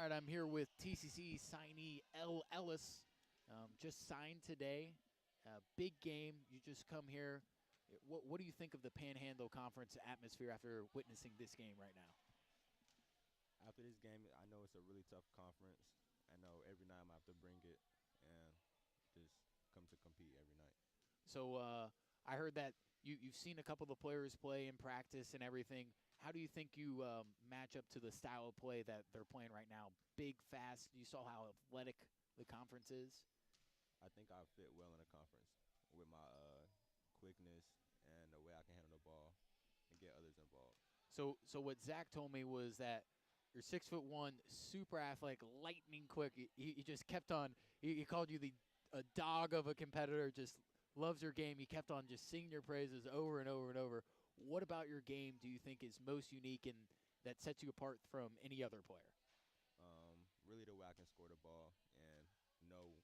right, I'm here with TCC signee L. Ellis. Just signed today. Big game. You just come here. What do you think of the Panhandle Conference atmosphere after witnessing this game right now? After this game, I know it's a really tough conference. I know every night I'm going to have to bring it and just come to compete every night. So I heard that you've seen a couple of the players play in practice and everything. How do you think you match up to the style of play that they're playing right now? Big, fast. You saw how athletic the conference is. I think I fit well in the conference with my quickness and the way I can handle the ball and get others involved. So what Zach told me was that you're 6'1", super athletic, lightning quick. He just kept on. He called you a dog of a competitor. Just loves your game. He kept on just singing your praises over and over and over. What about your game do you think is most unique and that sets you apart from any other player? Really the way I can score the ball and know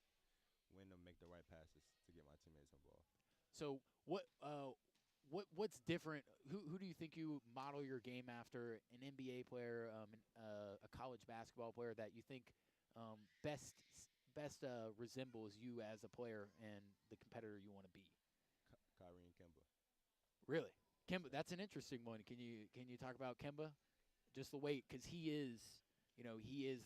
when to make the right passes to get my teammates involved. So what's different? Who do you think you model your game after? An NBA player, a college basketball player that you think best resembles you as a player and the competitor you want to be? Kyrie and Kemba. Really, Kemba. That's an interesting one. Can you talk about Kemba? Just the weight, because he is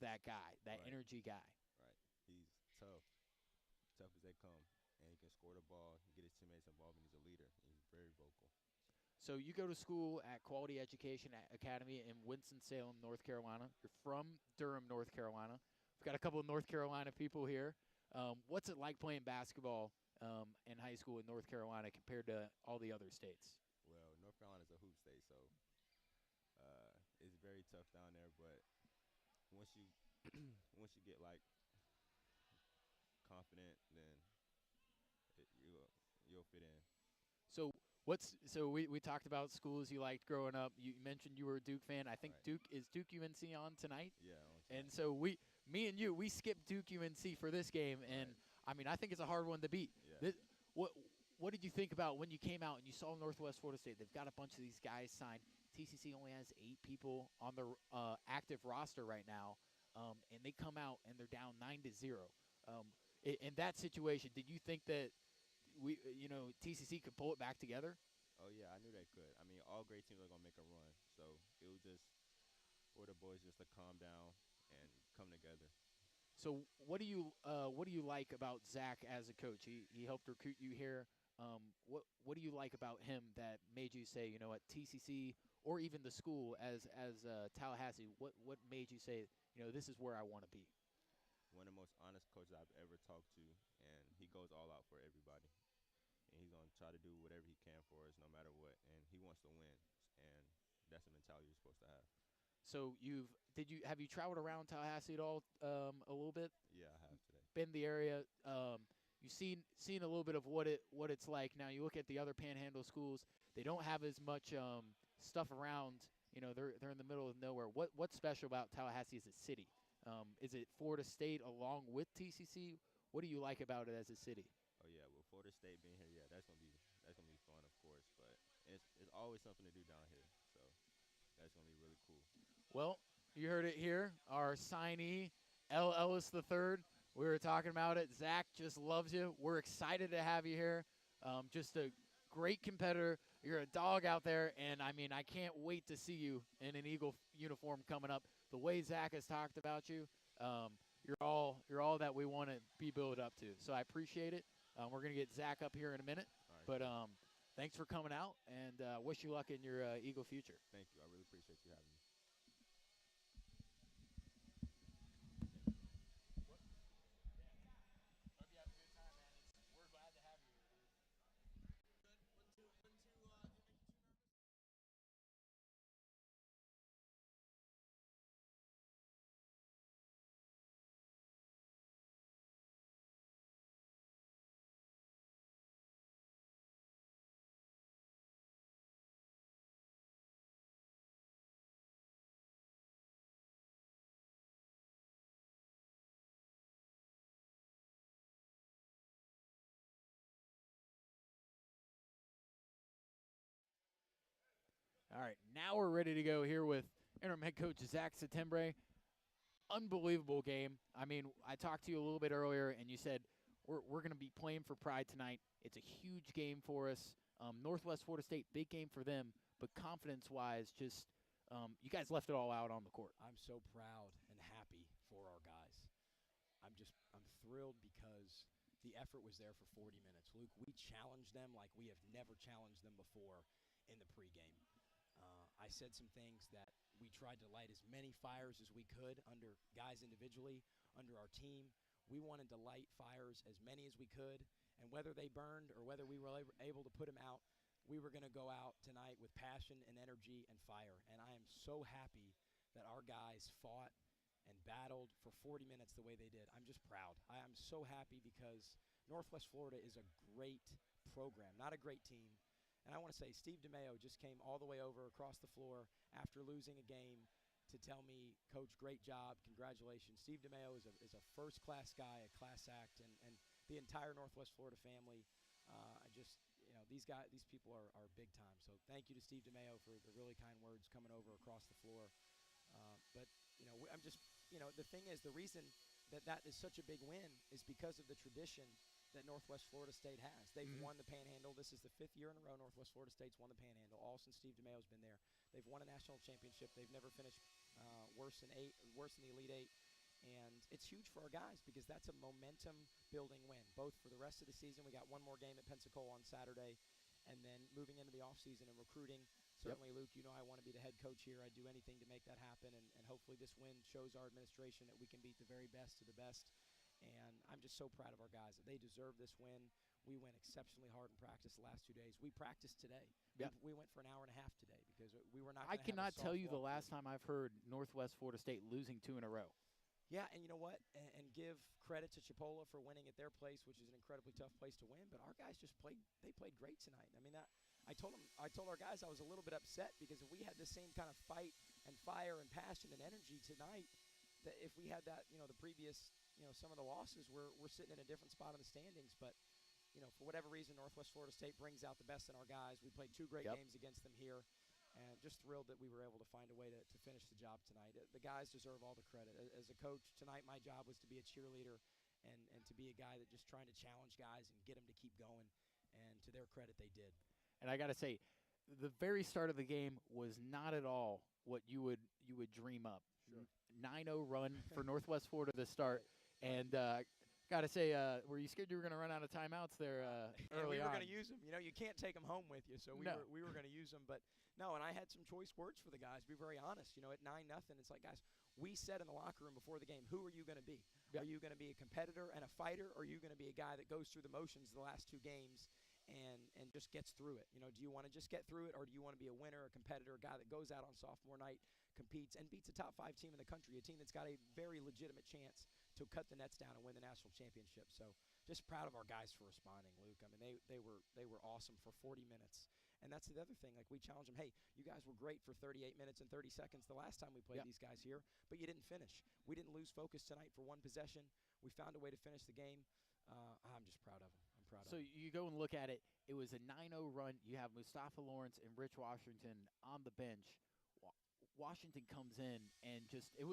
that guy, that Right. energy guy. Right. He's tough as they come, and he can score the ball, get his teammates involved, and he's a leader. And he's very vocal. So you go to school at Quality Education Academy in Winston-Salem, North Carolina. You're from Durham, North Carolina. We've got a couple of North Carolina people here. What's it like playing basketball in high school in North Carolina compared to all the other states? Well, North Carolina's a hoop state, so it's very tough down there. But once you once you get like confident, then you'll fit in. So we talked about schools you liked growing up. You mentioned you were a Duke fan. I think Right. Duke UNC on tonight. Yeah. And so me and you, we skipped Duke UNC for this game, and Right. I mean I think it's a hard one to beat. Yeah. What did you think about when you came out and you saw Northwest Florida State? They've got a bunch of these guys signed. TCC only has 8 people on their active roster right now, and they come out and they're down 9-0. In that situation, did you think that TCC could pull it back together? Oh yeah, I knew they could. I mean, all great teams are gonna make a run, so it was just for the boys just to calm down and come together. So what do you like about Zach as a coach? He helped recruit you here. What do you like about him that made you say, you know what, TCC or even the school as Tallahassee? What made you say, you know, this is where I want to be? One of the most honest coaches I've ever talked to, and he goes all out for everybody. And he's gonna try to do whatever he can for us, no matter what. And he wants to win, and that's the mentality you're supposed to have. So have you traveled around Tallahassee at all a little bit? Yeah, I have today. Been the area. You've seen a little bit of what it's like. Now you look at the other Panhandle schools; they don't have as much stuff around. You know, they're in the middle of nowhere. What's special about Tallahassee as a city? Is it Florida State along with TCC? What do you like about it as a city? Oh yeah, well, Florida State being here, yeah, that's gonna be fun, of course. But it's always something to do down here, so that's gonna be really cool. Well, you heard it here. Our signee, L. Ellis III. We were talking about it. Zach just loves you. We're excited to have you here. Just a great competitor. You're a dog out there, and I mean, I can't wait to see you in an Eagle uniform coming up. The way Zach has talked about you, you're all that we want to be built up to. So I appreciate it. We're gonna get Zach up here in a minute, All right. but thanks for coming out, and wish you luck in your Eagle future. Thank you. I really appreciate you having me. All right, now we're ready to go here with interim head coach Zach Settembre. unbelievable game. I mean, I talked to you a little bit earlier, and you said we're going to be playing for pride tonight. It's a huge game for us. Northwest Florida State, big game for them, but confidence-wise, just you guys left it all out on the court. I'm so proud and happy for our guys. I'm thrilled because the effort was there for 40 minutes. Luke, we challenged them like we have never challenged them before in the pregame. I said some things that we tried to light as many fires as we could under guys individually, under our team. We wanted to light fires as many as we could, and whether they burned or whether we were able to put them out, we were going to go out tonight with passion and energy and fire. And I am so happy that our guys fought and battled for 40 minutes the way they did. I'm just proud. I am so happy because Northwest Florida is a great program, not a great team. And I want to say Steve DeMeo just came all the way over across the floor after losing a game to tell me, Coach, great job, congratulations. Steve DeMeo is a first-class guy, a class act, and the entire Northwest Florida family. These people are big time. So thank you to Steve DeMeo for the really kind words coming over across the floor. The thing is, the reason that is such a big win is because of the tradition that Northwest Florida State has. They've won the Panhandle. This is the 5th year in a row Northwest Florida State's won the Panhandle, all since Steve DeMeo's been there. They've won a national championship. They've never finished worse than the Elite Eight. And it's huge for our guys because that's a momentum-building win, both for the rest of the season. We got one more game at Pensacola on Saturday, and then moving into the offseason and recruiting. Certainly, Luke, you know I want to be the head coach here. I'd do anything to make that happen, and hopefully this win shows our administration that we can beat the very best of the best. And I'm just so proud of our guys. They deserve this win. We went exceptionally hard in practice the last 2 days. We practiced today. Yep. We went for an hour and a half today because we were not. I cannot tell you the last time I've heard Northwest Florida State losing 2 in a row. Yeah, and you know what? And give credit to Chipola for winning at their place, which is an incredibly tough place to win. But our guys just played. They played great tonight. I mean, I told our guys I was a little bit upset because if we had the same kind of fight and fire and passion and energy tonight, that if we had that, the previous, some of the losses, we're sitting in a different spot in the standings. But for whatever reason, Northwest Florida State brings out the best in our guys. We played 2 great games against them here. And just thrilled that we were able to find a way to finish the job tonight. The guys deserve all the credit. As a coach, tonight my job was to be a cheerleader and to be a guy that just trying to challenge guys and get them to keep going. And to their credit, they did. And I got to say, the very start of the game was not at all what you would dream up. Sure. 9-0 run for Northwest Florida to start. And got to say, were you scared you were going to run out of timeouts there early on? We were going to use them. You can't take them home with you, so we were going to use them. But, no, and I had some choice words for the guys, to be very honest. At 9-0, it's like, guys, we said in the locker room before the game, who are you going to be? Yep. Are you going to be a competitor and a fighter, or are you going to be a guy that goes through the motions the last 2 games and just gets through it? Do you want to just get through it, or do you want to be a winner, a competitor, a guy that goes out on sophomore night, competes, and beats a top 5 team in the country, a team that's got a very legitimate chance to cut the nets down and win the national championship? So just proud of our guys for responding, Luke. I mean, they were awesome for 40 minutes. And that's the other thing. Like, we challenged them, hey, you guys were great for 38 minutes and 30 seconds the last time we played these guys here, but you didn't finish. We didn't lose focus tonight for 1 possession. We found a way to finish the game. I'm just proud of them. I'm proud of them. So you go and look at it. It was a 9-0 run. You have Mustafa Lawrence and Rich Washington on the bench. Washington comes in and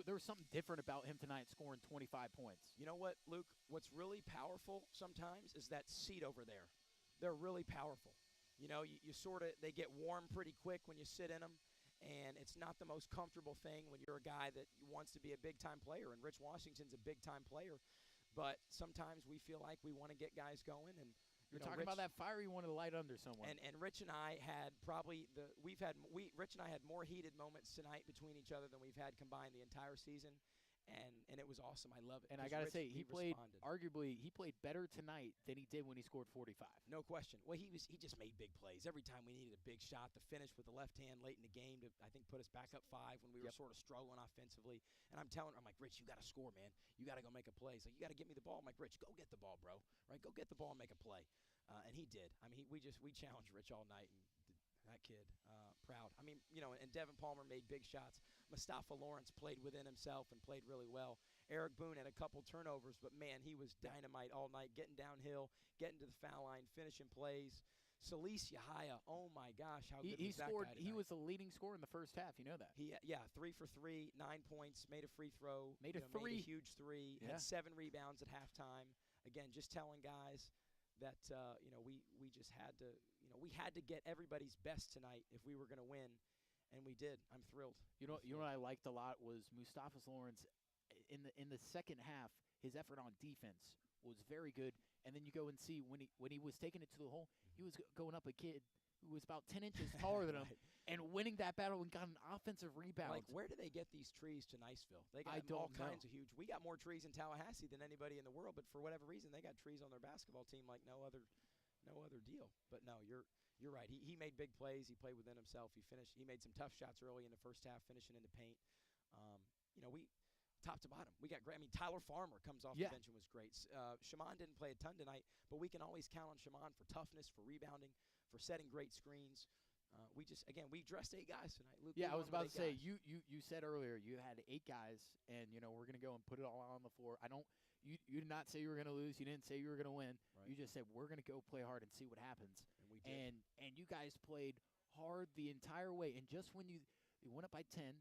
there was something different about him tonight, scoring 25 points. You know what, Luke? What's really powerful sometimes is that seat over there. They're really powerful. They get warm pretty quick when you sit in them, and it's not the most comfortable thing when you're a guy that wants to be a big-time player, and Rich Washington's a big-time player. But sometimes we feel like we want to get guys going, and you're talking about that fire you wanted to light under someone. And Rich and I had Rich and I had more heated moments tonight between each other than we've had combined the entire season. And it was awesome. I love it. And I got to say, he played better tonight than he did when he scored 45. No question. Well, he just made big plays. Every time we needed a big shot, to finish with the left hand late in the game to, I think, put us back up 5 when we were sort of struggling offensively. And I'm like, Rich, you got to score, man. You got to go make a play. He's like, you got to get me the ball. I'm like, Rich, go get the ball, bro. Right? Go get the ball and make a play. And he did. I mean, we challenged Rich all night, and that kid, proud. I mean, and Devin Palmer made big shots. Mustafa Lawrence played within himself and played really well. Eric Boone had a couple turnovers, but, man, he was dynamite all night, getting downhill, getting to the foul line, finishing plays. Solis Yahaya, oh my gosh, how good He was that scored. guy He tonight? was the leading scorer in the first half. You know that. He 3 for 3, 9 points, made a free throw, Made a made three. a huge three, Yeah. had 7 rebounds at halftime. Again, just telling guys that we just had to we had to get everybody's best tonight if we were going to win, and we did. I'm thrilled. You know what I liked a lot was Mustafa Lawrence in the second half. His effort on defense was very good, and then you go and see when he was taking it to the hole, he was going up a kid who was about 10 inches taller than him Right. and winning that battle and got an offensive rebound. Like, where do they get these trees to Niceville? They got I don't all kinds know. of huge. We got more trees in Tallahassee than anybody in the world, but for whatever reason, they got trees on their basketball team like no other deal. But no, you're right. He made big plays. He played within himself. He made some tough shots early in the first half, finishing in the paint. We top to bottom, we got great. I mean, Tyler Farmer comes off the bench and was great. Shaman didn't play a ton tonight, but we can always count on Shaman for toughness, for rebounding, for setting great screens. We dressed 8 guys tonight. Luke, Yeah, I was about to say, guys. you said earlier you had 8 guys, and we're gonna go and put it all out on the floor. You did not say you were gonna lose. You didn't say you were gonna win. Right. You just said we're gonna go play hard and see what happens. And we did. And you guys played hard the entire way. And just when you went up by 10,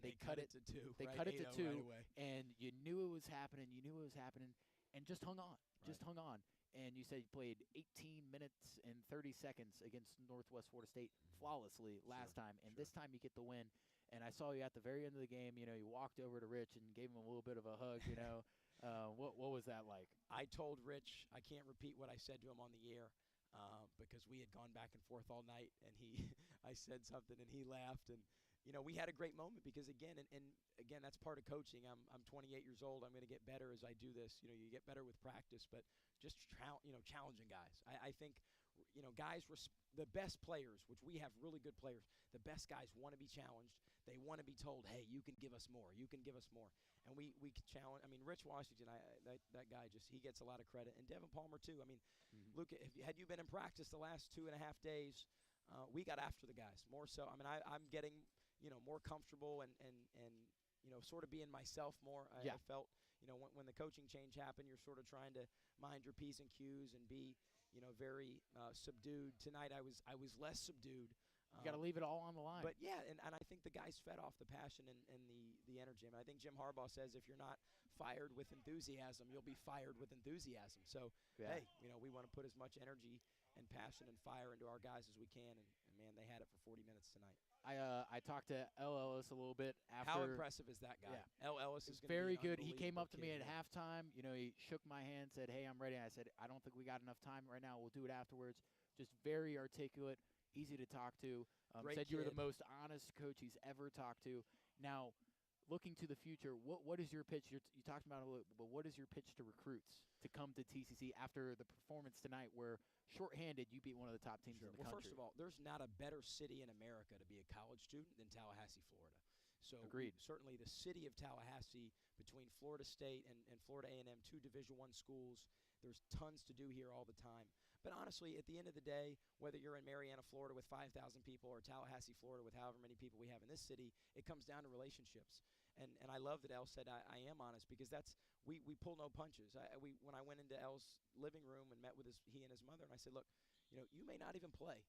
they cut it to 2. They right? cut it to 8-0 2, right away. and you knew it was happening. And just hung on. Just hung on. And you said you played 18 minutes and 30 seconds against Northwest Florida State flawlessly last time. And this time you get the win. And I saw you at the very end of the game. You walked over to Rich and gave him a little bit of a hug. What was that like? I told Rich I can't repeat what I said to him on the air because we had gone back and forth all night, and I said something and he laughed, and we had a great moment because again that's part of coaching. I'm 28 years old. I'm going to get better as I do this. You get better with practice, but just challenging guys. I think guys the best players, which we have really good players, the best guys want to be challenged. They want to be told, hey, you can give us more. You can give us more. And we can challenge. I mean, Rich Washington, that guy he gets a lot of credit. And Devin Palmer, too. I mean, Luke, had you been in practice the last 2.5 days, we got after the guys more so. I mean, I'm getting, more comfortable and sort of being myself more. I felt, when the coaching change happened, you're sort of trying to mind your P's and Q's and be, very subdued. Tonight I was less subdued. You got to leave it all on the line. But yeah, and I think the guys fed off the passion and the energy. I mean, I think Jim Harbaugh says if you're not fired with enthusiasm, you'll be fired with enthusiasm. So hey, we want to put as much energy and passion and fire into our guys as we can, and man, they had it for 40 minutes tonight. I talked to L. Ellis a little bit after. How impressive is that guy? Yeah. L. Ellis is very be an good. He came up to me at kid. halftime. He shook my hand, said, "Hey, I'm ready." I said, "I don't think we got enough time right now. We'll do it afterwards." Just very articulate, easy to talk to. Said you were the kid. most honest coach he's ever talked to. Now, looking to the future, what is your pitch? You talked about it a little, but what is your pitch to recruits to come to TCC after the performance tonight where shorthanded you beat one of the top teams in the Well, country? first of all, there's not a better city in America to be a college student than Tallahassee, Florida. So Agreed. Certainly the city of Tallahassee, between Florida State and Florida A&M, 2 Division I schools, there's tons to do here all the time. But honestly, at the end of the day, whether you're in Marianna, Florida with 5,000 people or Tallahassee, Florida with however many people we have in this city, it comes down to relationships. And I love that El said I am honest because we pull no punches. When I went into El's living room and met with he and his mother, and I said, look, you may not even play.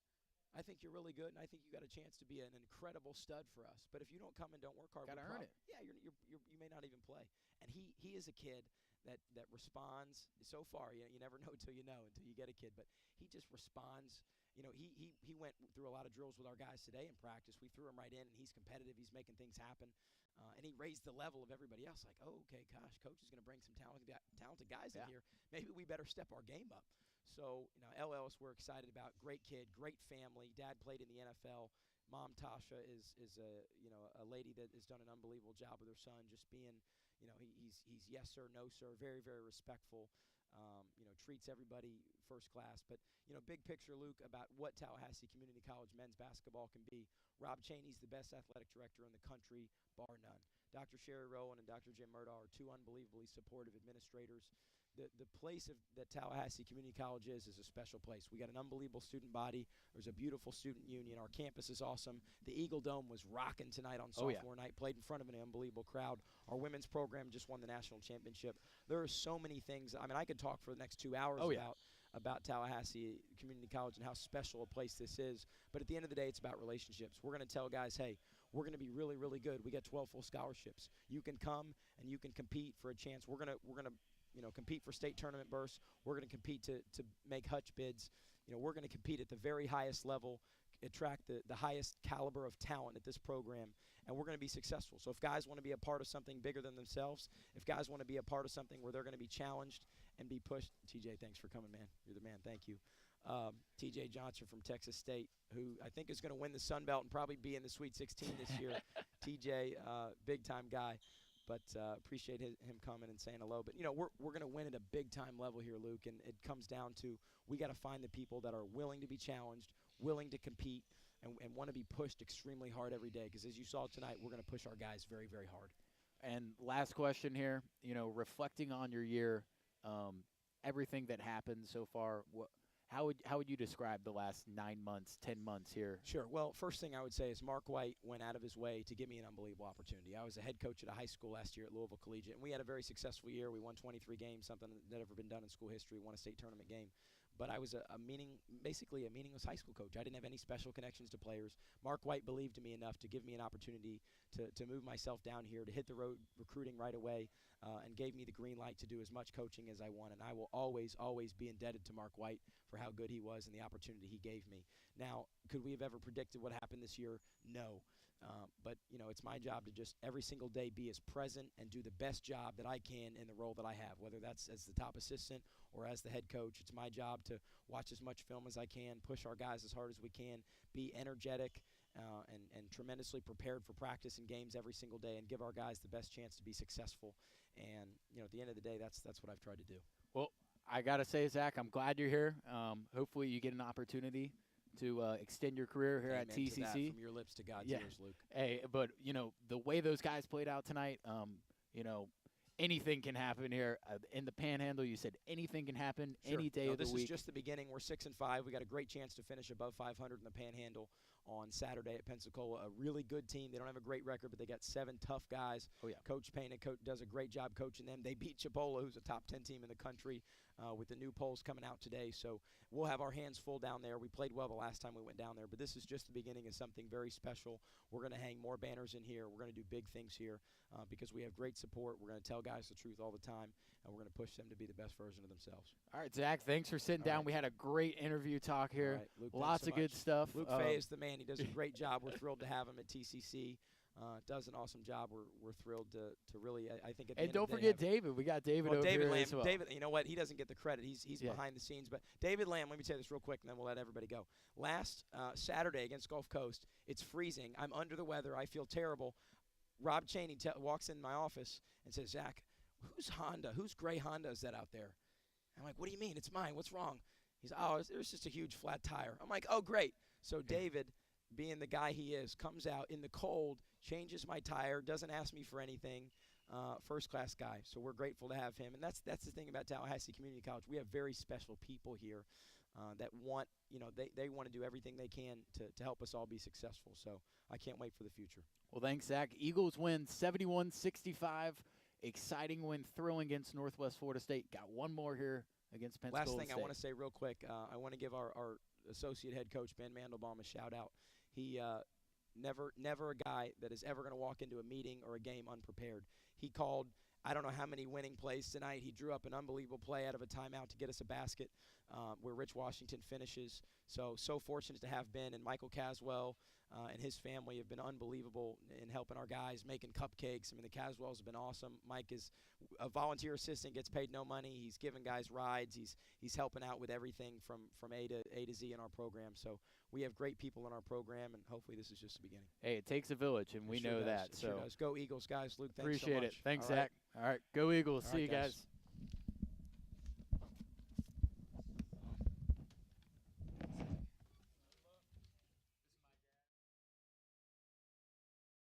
I think you're really good, and I think you got a chance to be an incredible stud for us. But if you don't come and don't work hard, Gotta earn it. Yeah, you may not even play. And he is a kid that responds. So far, you never know until you get a kid. But he just responds. He went through a lot of drills with our guys today in practice. We threw him right in, and he's competitive. He's making things happen. And he raised the level of everybody else. Like, oh, okay, gosh, coach is going to bring some talented guys in here. Maybe we better step our game up. So, L. Ellis, we're excited about. Great kid, great family. Dad played in the NFL. Mom Tasha is a lady that has done an unbelievable job with her son. Just being, he's yes sir, no sir, very very respectful. Treats everybody first class. But big picture, Luke, about what Tallahassee Community College men's basketball can be. Rob Cheney's the best athletic director in the country, bar none. Dr. Sherry Rowan and Dr. Jim Murdaugh are 2 unbelievably supportive administrators. the place that Tallahassee Community College is a special place. We got an unbelievable student body. There's a beautiful student union. Our campus is awesome. The Eagle Dome was rocking tonight on sophomore night, played in front of an unbelievable crowd. Our women's program just won the national championship. There are so many things. I mean, I could talk for the next 2 hours about Tallahassee Community College and how special a place this is. But at the end of the day, it's about relationships. We're going to tell guys, hey, we're going to be really, really good. We got 12 full scholarships. You can come and you can compete for a chance. We're gonna compete for state tournament berths. We're going to compete to make hutch bids. We're going to compete at the very highest level, attract the highest caliber of talent at this program, and we're going to be successful. So if guys want to be a part of something bigger than themselves, if guys want to be a part of something where they're going to be challenged and be pushed. TJ, thanks for coming, man. You're the man. Thank you. TJ Johnson from Texas State, who I think is going to win the Sun Belt and probably be in the Sweet 16 this year. TJ, big-time guy. But appreciate him coming and saying hello. But, we're going to win at a big-time level here, Luke, and it comes down to we got to find the people that are willing to be challenged, willing to compete, and want to be pushed extremely hard every day. Because as you saw tonight, we're going to push our guys very, very hard. And last question here, reflecting on your year, everything that happened so far, how would you describe the last 9 months, 10 months here? Sure. Well, first thing I would say is Mark White went out of his way to give me an unbelievable opportunity. I was a head coach at a high school last year at Louisville Collegiate, and we had a very successful year. We won 23 games, something that had never been done in school history, won a state tournament game. But I was basically a meaningless high school coach. I didn't have any special connections to players. Mark White believed in me enough to give me an opportunity to move myself down here, to hit the road recruiting right away, and gave me the green light to do as much coaching as I want. And I will always, always be indebted to Mark White for how good he was and the opportunity he gave me. Now, could we have ever predicted what happened this year? No. But, it's my job to just every single day be as present and do the best job that I can in the role that I have, whether that's as the top assistant or as the head coach. It's my job to watch as much film as I can, push our guys as hard as we can, be energetic and tremendously prepared for practice and games every single day, and give our guys the best chance to be successful. And, at the end of the day, that's what I've tried to do. Well, I got to say, Zach, I'm glad you're here. Hopefully you get an opportunity to extend your career here at TCC. To that, from your lips to God's ears, Luke. Hey, but, the way those guys played out tonight, anything can happen here. In the Panhandle, you said anything can happen any day of the week. This is just the beginning. We're 6-5. We got a great chance to finish above 500 in the Panhandle on Saturday at Pensacola. A really good team. They don't have a great record, but they got 7 tough guys. Oh, yeah. Coach Payne does a great job coaching them. They beat Chipola, who's a top 10 team in the country, with the new polls coming out today. So we'll have our hands full down there. We played well the last time we went down there, but this is just the beginning of something very special. We're going to hang more banners in here. We're going to do big things here because we have great support. We're going to tell guys the truth all the time, and we're going to push them to be the best version of themselves. All right, Zach, thanks for sitting down. We had a great interview talk here. Right, Luke, lots of good stuff. Luke Fay is the man. He does a great job. We're thrilled to have him at TCC. Does an awesome job. We're thrilled to really, I think, at the and end don't of the forget day David. We got David over David here Lamb. as well. David, you know what? He doesn't get the credit. He's behind the scenes. But David Lamb, let me tell you this real quick, and then we'll let everybody go. Last Saturday against Gulf Coast, it's freezing. I'm under the weather. I feel terrible. Rob Chaney walks in my office and says, Zach, whose gray Honda is that out there? I'm like, what do you mean? It's mine. What's wrong? He's there's just a huge flat tire. I'm like, oh, great. So David, being the guy he is, comes out in the cold, changes my tire, doesn't ask me for anything. First-class guy. So we're grateful to have him. And that's the thing about Tallahassee Community College. We have very special people here that want, they want to do everything they can to help us all be successful. So I can't wait for the future. Well, thanks, Zach. Eagles win 71-65. Exciting win, thrilling against Northwest Florida State. Got one more here against Pensacola Last thing State. I want to say real quick, I want to give our associate head coach, Ben Mandelbaum, a shout-out. He never a guy that is ever going to walk into a meeting or a game unprepared. He called, I don't know how many winning plays tonight. He drew up an unbelievable play out of a timeout to get us a basket where Rich Washington finishes. So fortunate to have Ben and Michael Caswell and his family have been unbelievable in helping our guys, making cupcakes. I mean, the Caswells have been awesome. Mike is a volunteer assistant, gets paid no money. He's giving guys rides. He's helping out with everything from A to Z in our program. So we have great people in our program, and hopefully this is just the beginning. Hey, it takes a village, and we know that. It sure does. Go Eagles, guys. Luke, thanks appreciate so much. it. Thanks, All right. Zach. All right, go Eagles. All See right, you guys.